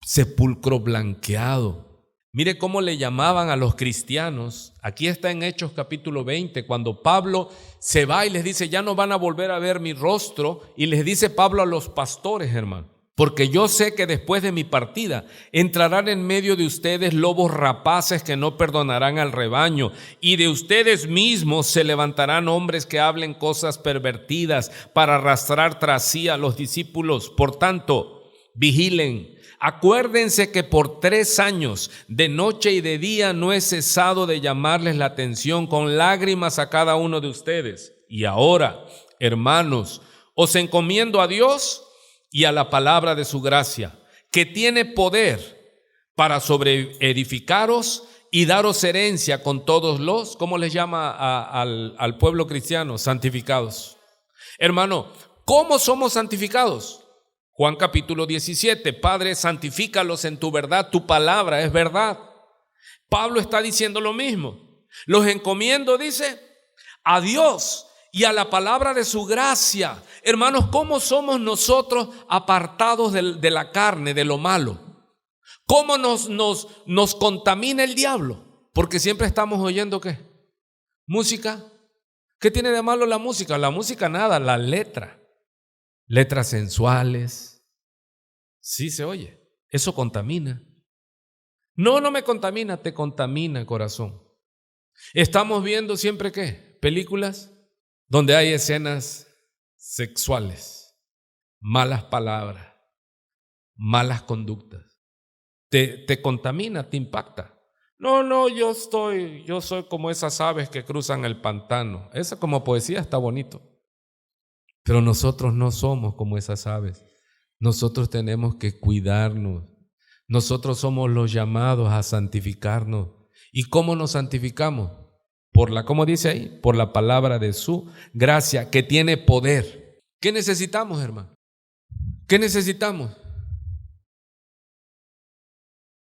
sepulcro blanqueado. Mire cómo le llamaban a los cristianos. Aquí está en Hechos capítulo 20, cuando Pablo se va y les dice, ya no van a volver a ver mi rostro. Y les dice Pablo a los pastores, hermano, porque yo sé que después de mi partida entrarán en medio de ustedes lobos rapaces que no perdonarán al rebaño, y de ustedes mismos se levantarán hombres que hablen cosas pervertidas para arrastrar tras sí a los discípulos. Por tanto, vigilen. Acuérdense que por 3 años, de noche y de día, no he cesado de llamarles la atención con lágrimas a cada uno de ustedes. Y ahora, hermanos, os encomiendo a Dios y a la palabra de su gracia, que tiene poder para sobreedificaros y daros herencia con todos los, ¿cómo les llama al pueblo cristiano? Santificados. Hermano, ¿cómo somos santificados? Juan capítulo 17, Padre, santifícalos en tu verdad, tu palabra es verdad. Pablo está diciendo lo mismo. Los encomiendo, dice, a Dios y a la palabra de su gracia. Hermanos, ¿cómo somos nosotros apartados de la carne, de lo malo? ¿Cómo nos contamina el diablo? Porque siempre estamos oyendo, ¿qué? Música. ¿Qué tiene de malo la música? La música nada, la letra. Letras sensuales. Sí se oye. Eso contamina. No me contamina, te contamina, corazón. Estamos viendo siempre, ¿qué? Películas donde hay escenas sexuales, malas palabras, malas conductas. Te contamina, te impacta. No, yo soy como esas aves que cruzan el pantano. Esa como poesía está bonito. Pero nosotros no somos como esas aves. Nosotros tenemos que cuidarnos. Nosotros somos los llamados a santificarnos. ¿Y cómo nos santificamos? ¿Cómo dice ahí? Por la palabra de su gracia, que tiene poder. ¿Qué necesitamos, hermano? ¿Qué necesitamos?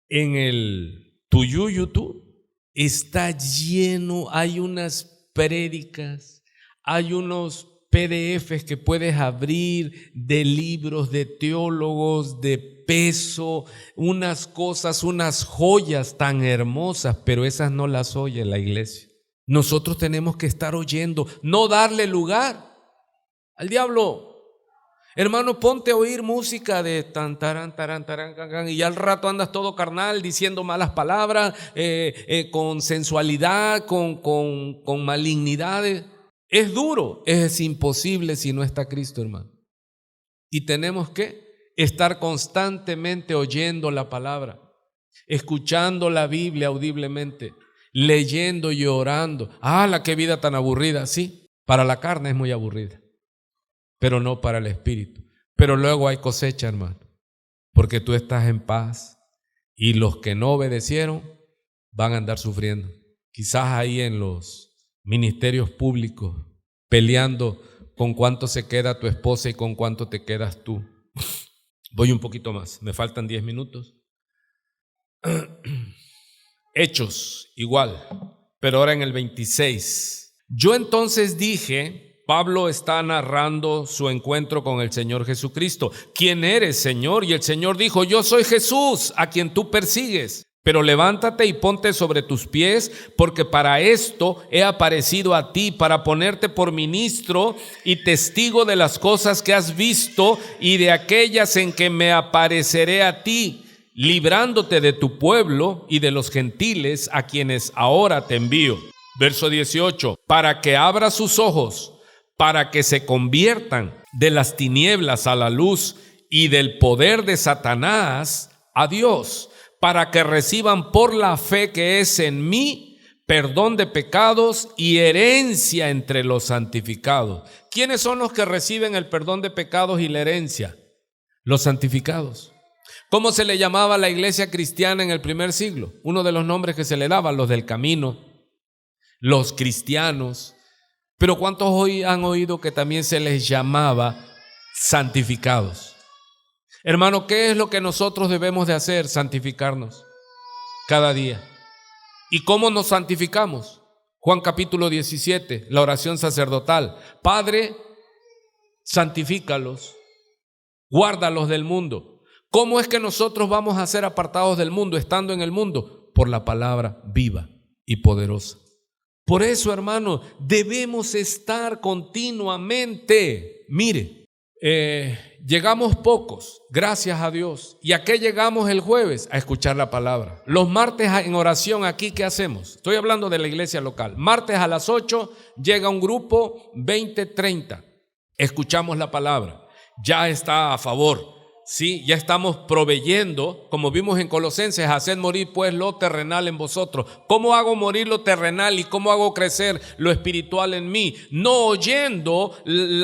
En el tuyo YouTube está lleno, hay unas prédicas, hay unos PDFs que puedes abrir de libros de teólogos de peso, unas cosas, unas joyas tan hermosas, pero esas no las oye la iglesia. Nosotros tenemos que estar oyendo, no darle lugar al diablo. Hermano, ponte a oír música de tan, tarán, tarán, tarán, tarán, y ya al rato andas todo carnal diciendo malas palabras, con sensualidad, con malignidades. Es duro, es imposible si no está Cristo, hermano. Y tenemos que estar constantemente oyendo la palabra, escuchando la Biblia audiblemente, leyendo y orando. Qué vida tan aburrida. Sí, para la carne es muy aburrida, pero no para el espíritu. Pero luego hay cosecha, hermano, porque tú estás en paz y los que no obedecieron van a andar sufriendo. Quizás ahí en los ministerios públicos, peleando con cuánto se queda tu esposa y con cuánto te quedas tú. Voy un poquito más, me faltan 10 minutos. Hechos, igual, pero ahora en el 26. Yo entonces dije, Pablo está narrando su encuentro con el Señor Jesucristo. ¿Quién eres, Señor? Y el Señor dijo, yo soy Jesús, a quien tú persigues. Pero levántate y ponte sobre tus pies, porque para esto he aparecido a ti, para ponerte por ministro y testigo de las cosas que has visto y de aquellas en que me apareceré a ti, librándote de tu pueblo y de los gentiles a quienes ahora te envío. Verso 18, para que abra sus ojos, para que se conviertan de las tinieblas a la luz y del poder de Satanás a Dios, para que reciban por la fe que es en mí perdón de pecados y herencia entre los santificados. ¿Quiénes son los que reciben el perdón de pecados y la herencia? Los santificados. ¿Cómo se le llamaba a la iglesia cristiana en el primer siglo? Uno de los nombres que se le daba, los del camino, los cristianos. Pero ¿cuántos hoy han oído que también se les llamaba santificados? Hermano, ¿qué es lo que nosotros debemos de hacer? Santificarnos cada día. ¿Y cómo nos santificamos? Juan capítulo 17, la oración sacerdotal. Padre, santifícalos, guárdalos del mundo. ¿Cómo es que nosotros vamos a ser apartados del mundo estando en el mundo? Por la palabra viva y poderosa. Por eso, hermano, debemos estar continuamente. Mire, llegamos pocos, gracias a Dios. ¿Y a qué llegamos el jueves? A escuchar la palabra. Los martes en oración aquí, ¿qué hacemos? Estoy hablando de la iglesia local. Martes a las 8 llega un grupo 20-30. Escuchamos la palabra. Ya está a favor. Sí, ya estamos proveyendo, como vimos en Colosenses, haced morir pues lo terrenal en vosotros. ¿Cómo hago morir lo terrenal y cómo hago crecer lo espiritual en mí? No oyendo el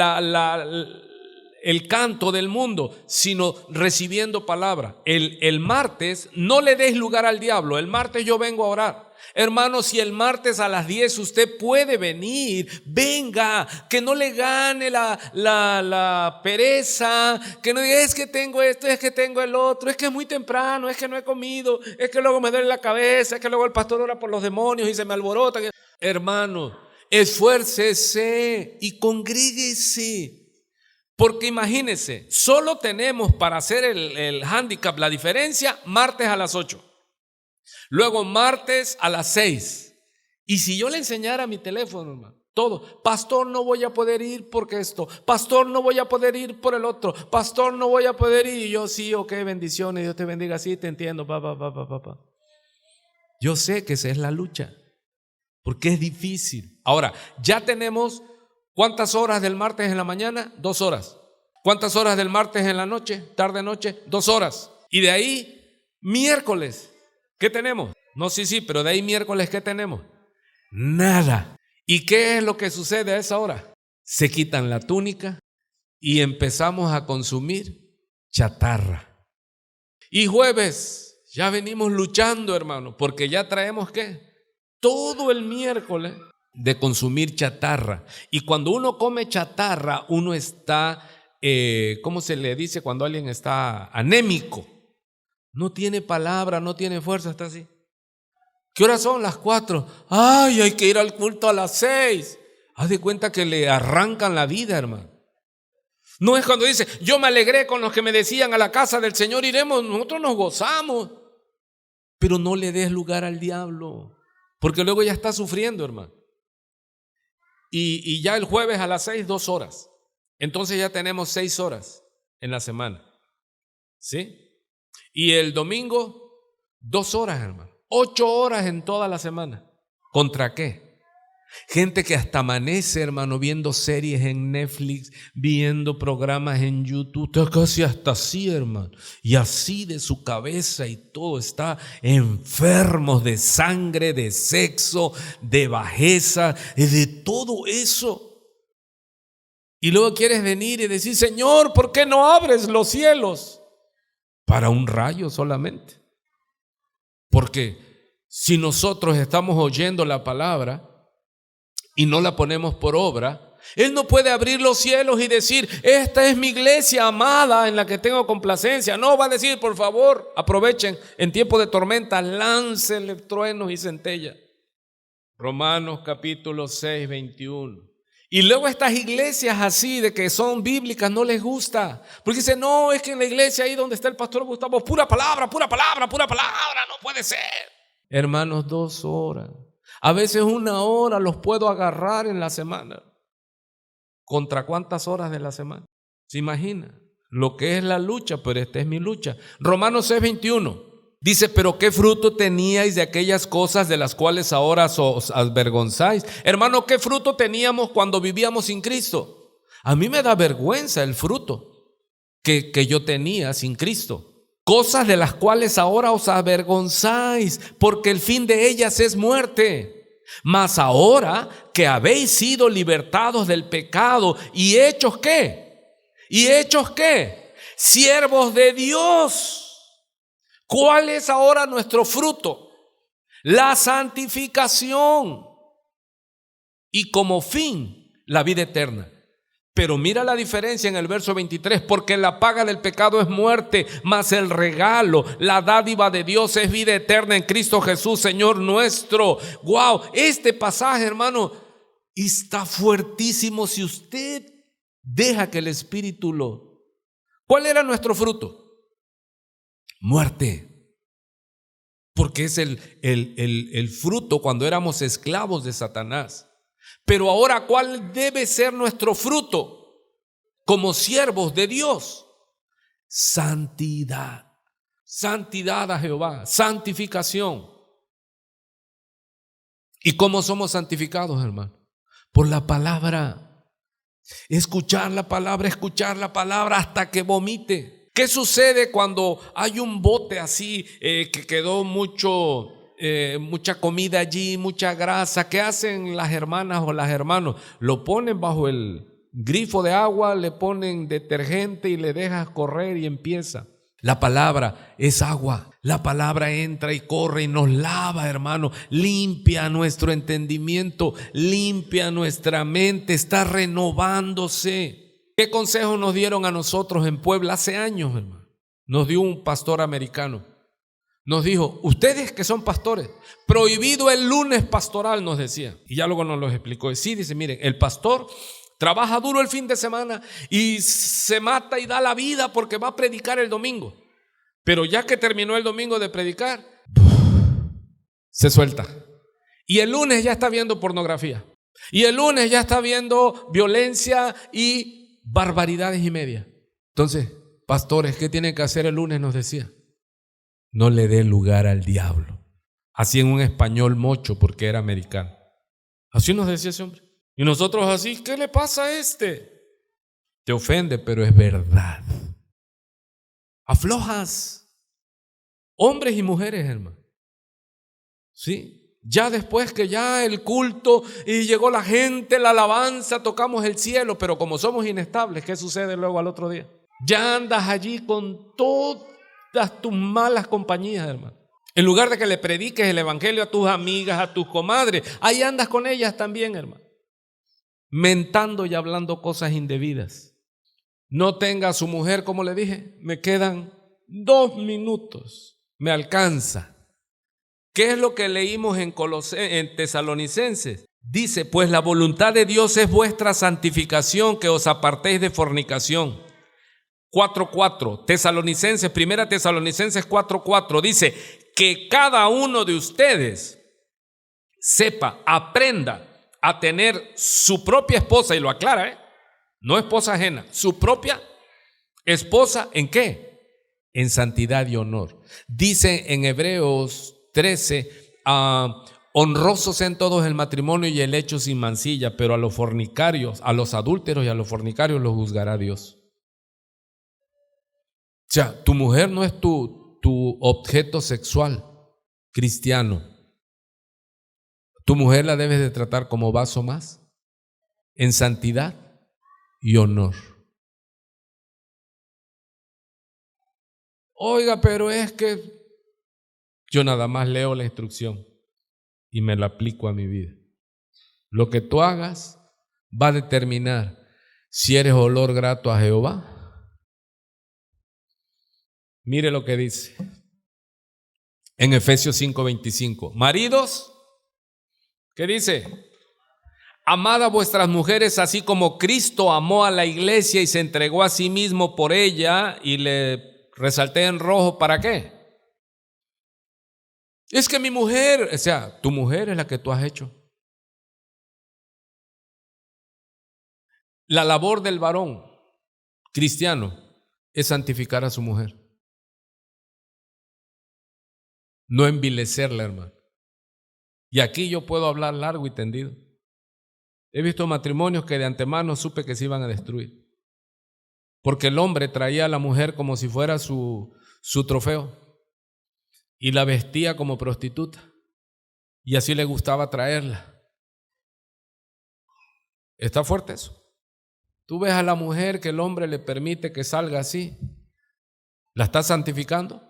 canto del mundo, sino recibiendo palabra. El martes no le des lugar al diablo. El martes yo vengo a orar. Hermano, si el martes a las 10 usted puede venir, venga, que no le gane la pereza, que no diga es que tengo esto, es que tengo el otro, es que es muy temprano, es que no he comido, es que luego me duele la cabeza, es que luego el pastor ora por los demonios y se me alborota. Hermano, esfuércese y congréguese. Porque imagínense, solo tenemos para hacer el handicap, la diferencia, martes a las 8. Luego martes a las 6. Y si yo le enseñara mi teléfono, hermano, todo, pastor, no voy a poder ir porque esto, pastor, no voy a poder ir por el otro, pastor, no voy a poder ir. Y yo, sí, ok, bendiciones, Dios te bendiga, sí, te entiendo, papá. Yo sé que esa es la lucha, porque es difícil. Ahora, ya tenemos, ¿cuántas horas del martes en la mañana? 2 horas. ¿Cuántas horas del martes en la noche, tarde-noche? 2 horas. Y de ahí, miércoles, ¿qué tenemos? No, sí, pero de ahí miércoles, ¿qué tenemos? Nada. ¿Y qué es lo que sucede a esa hora? Se quitan la túnica y empezamos a consumir chatarra. Y jueves, ya venimos luchando, hermano, porque ya traemos, ¿qué? Todo el miércoles de consumir chatarra. Y cuando uno come chatarra, uno está, ¿cómo se le dice cuando alguien está anémico? No tiene palabra, no tiene fuerza, está así. ¿Qué horas son? Las 4. Ay, hay que ir al culto a las 6. Haz de cuenta que le arrancan la vida, hermano. No es cuando dice, yo me alegré con los que me decían a la casa del Señor iremos, nosotros nos gozamos. Pero no le des lugar al diablo, porque luego ya está sufriendo, hermano. Y ya el jueves a las 6, 2 horas. Entonces ya tenemos 6 horas en la semana. ¿Sí? Y el domingo, 2 horas, hermano. 8 horas en toda la semana. ¿Contra qué? Gente que hasta amanece, hermano, viendo series en Netflix, viendo programas en YouTube, está casi hasta así, hermano. Y así de su cabeza y todo, está enfermos de sangre, de sexo, de bajeza, de todo eso. Y luego quieres venir y decir, Señor, ¿por qué no abres los cielos? Para un rayo solamente. Porque si nosotros estamos oyendo la palabra y no la ponemos por obra, Él no puede abrir los cielos y decir, esta es mi iglesia amada en la que tengo complacencia. No, va a decir, por favor, aprovechen en tiempo de tormenta, láncenle truenos y centellas. Romanos capítulo 6, 21. Y luego estas iglesias así de que son bíblicas no les gusta, porque dicen, no, es que en la iglesia ahí donde está el pastor Gustavo, pura palabra, no puede ser. Hermanos, 2 horas, a veces 1 hora los puedo agarrar en la semana. ¿Contra cuántas horas de la semana? ¿Se imagina? Lo que es la lucha, pero esta es mi lucha. Romanos 6, 21. Dice, pero ¿qué fruto teníais de aquellas cosas de las cuales ahora os avergonzáis? Hermano, ¿qué fruto teníamos cuando vivíamos sin Cristo? A mí me da vergüenza el fruto que yo tenía sin Cristo. cosas de las cuales ahora os avergonzáis, porque el fin de ellas es muerte. Mas ahora que habéis sido libertados del pecado y hechos ¿qué? ¿Y hechos qué? Siervos de Dios. ¿Cuál es ahora nuestro fruto? La santificación. Y como fin, la vida eterna. Pero mira la diferencia en el verso 23, porque la paga del pecado es muerte, mas el regalo, la dádiva de Dios es vida eterna en Cristo Jesús, Señor nuestro. Wow, este pasaje, hermano, está fuertísimo si usted deja que el Espíritu lo... ¿Cuál era nuestro fruto? Muerte. Porque es el fruto cuando éramos esclavos de Satanás. Pero ahora, ¿cuál debe ser nuestro fruto como siervos de Dios? Santidad. Santidad a Jehová, santificación. ¿Y cómo somos santificados, hermano? Por la palabra. Escuchar la palabra hasta que vomite. ¿Qué sucede cuando hay un bote así que quedó mucha comida allí, mucha grasa? ¿Qué hacen las hermanas o los hermanos? Lo ponen bajo el grifo de agua, le ponen detergente y le dejas correr y empieza. La palabra es agua. La palabra entra y corre y nos lava, hermano. Limpia nuestro entendimiento, limpia nuestra mente, está renovándose. ¿Qué consejo nos dieron a nosotros en Puebla hace años, hermano? Nos dio un pastor americano. Nos dijo, ustedes que son pastores, prohibido el lunes pastoral, nos decía. Y ya luego nos lo explicó. Y sí, dice, miren, el pastor trabaja duro el fin de semana y se mata y da la vida porque va a predicar el domingo. Pero ya que terminó el domingo de predicar, se suelta. Y el lunes ya está viendo pornografía. Y el lunes ya está viendo violencia y barbaridades y media. Entonces, pastores, ¿qué tienen que hacer el lunes? Nos decía. No le dé lugar al diablo. Así en un español mocho porque era americano. Así nos decía ese hombre. Y nosotros así, ¿qué le pasa a este? Te ofende, pero es verdad. Aflojas. Hombres y mujeres, hermano. Sí. Ya después que ya el culto y llegó la gente, la alabanza, tocamos el cielo, pero como somos inestables, ¿qué sucede luego al otro día? Ya andas allí con todas tus malas compañías, hermano. En lugar de que le prediques el evangelio a tus amigas, a tus comadres, ahí andas con ellas también, hermano. Mentando y hablando cosas indebidas. No tenga a su mujer, como le dije, me quedan 2 minutos, me alcanza. ¿Qué es lo que leímos en Tesalonicenses? Dice, pues la voluntad de Dios es vuestra santificación, que os apartéis de fornicación. 4:4, Tesalonicenses, 1 Tesalonicenses 4:4, dice, que cada uno de ustedes sepa, aprenda a tener su propia esposa, y lo aclara, no esposa ajena, su propia esposa, ¿en qué? En santidad y honor. Dice en Hebreos 13, honrosos en todos el matrimonio y el hecho sin mancilla, pero a los fornicarios, a los adúlteros y a los fornicarios los juzgará Dios. O sea, tu mujer no es tu objeto sexual cristiano. Tu mujer la debes de tratar como vaso más, en santidad y honor. Oiga, pero es que yo nada más leo la instrucción y me la aplico a mi vida. Lo que tú hagas va a determinar si eres olor grato a Jehová. Mire lo que dice en Efesios 5:25. Maridos, ¿qué dice? Amad a vuestras mujeres así como Cristo amó a la iglesia y se entregó a sí mismo por ella, y le resalté en rojo, ¿para qué? Es que mi mujer, o sea, tu mujer es la que tú has hecho. La labor del varón cristiano es santificar a su mujer. No envilecerla, hermano. Y aquí yo puedo hablar largo y tendido. He visto matrimonios que de antemano supe que se iban a destruir. Porque el hombre traía a la mujer como si fuera su su trofeo y la vestía como prostituta y así le gustaba traerla. ¿Está fuerte eso? Tú ves a la mujer que el hombre le permite que salga así, ¿la está santificando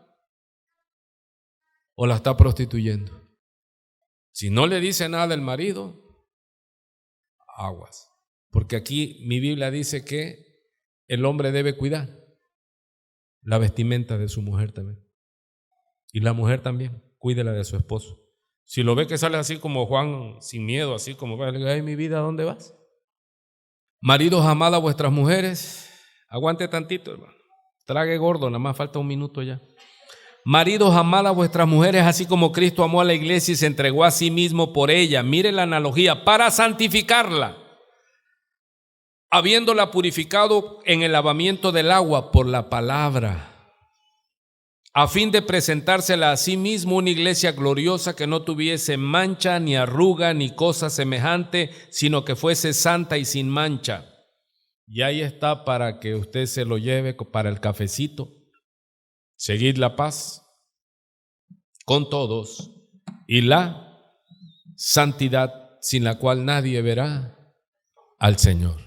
o la está prostituyendo? Si no le dice nada el marido, aguas. Porque aquí mi Biblia dice que el hombre debe cuidar la vestimenta de su mujer también. Y la mujer también, cuídela de su esposo. Si lo ve que sale así como Juan, sin miedo, así como, ay, mi vida, ¿a dónde vas? Maridos, amad a vuestras mujeres. Aguante tantito, hermano. Trague gordo, nada más falta un minuto ya. Maridos, amad a vuestras mujeres, así como Cristo amó a la iglesia y se entregó a sí mismo por ella. Mire la analogía, para santificarla, habiéndola purificado en el lavamiento del agua por la palabra, a fin de presentársela a sí mismo una iglesia gloriosa que no tuviese mancha, ni arruga, ni cosa semejante, sino que fuese santa y sin mancha. Y ahí está para que usted se lo lleve para el cafecito. Seguid la paz con todos y la santidad, sin la cual nadie verá al Señor.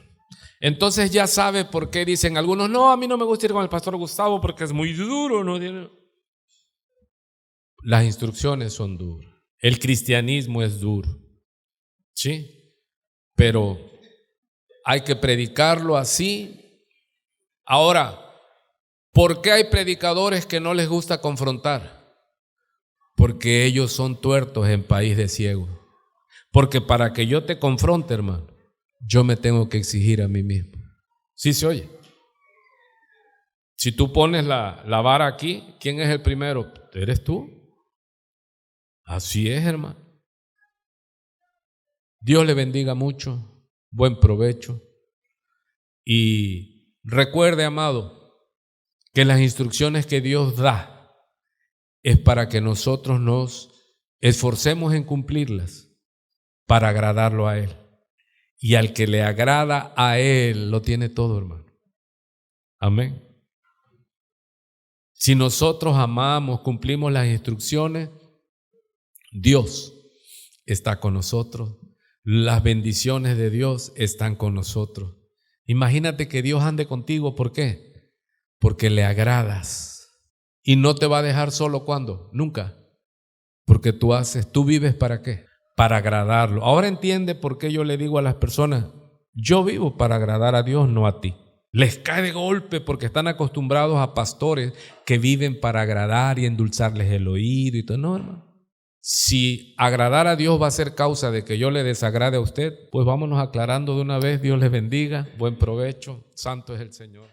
Entonces ya sabe por qué dicen algunos, no, a mí no me gusta ir con el pastor Gustavo porque es muy duro, ¿no? Las instrucciones son duras. El cristianismo es duro, ¿sí? Pero hay que predicarlo así. Ahora, ¿por qué hay predicadores que no les gusta confrontar? Porque ellos son tuertos en país de ciegos. Porque para que yo te confronte, hermano, yo me tengo que exigir a mí mismo. ¿Sí se oye? Si tú pones la vara aquí, ¿quién es el primero? ¿Eres tú? Así es, hermano. Dios le bendiga mucho, buen provecho. Y recuerde, amado, que las instrucciones que Dios da es para que nosotros nos esforcemos en cumplirlas para agradarlo a Él. Y al que le agrada a Él, lo tiene todo, hermano. Amén. Si nosotros amamos, cumplimos las instrucciones, Dios está con nosotros. Las bendiciones de Dios están con nosotros. Imagínate que Dios ande contigo. ¿Por qué? Porque le agradas. Y no te va a dejar solo. ¿Cuándo? Nunca. Porque tú vives ¿para qué? Para agradarlo. Ahora entiende por qué yo le digo a las personas, yo vivo para agradar a Dios, no a ti. Les cae de golpe porque están acostumbrados a pastores que viven para agradar y endulzarles el oído y todo. No, hermano. Si agradar a Dios va a ser causa de que yo le desagrade a usted, pues vámonos aclarando de una vez. Dios les bendiga, buen provecho, santo es el Señor.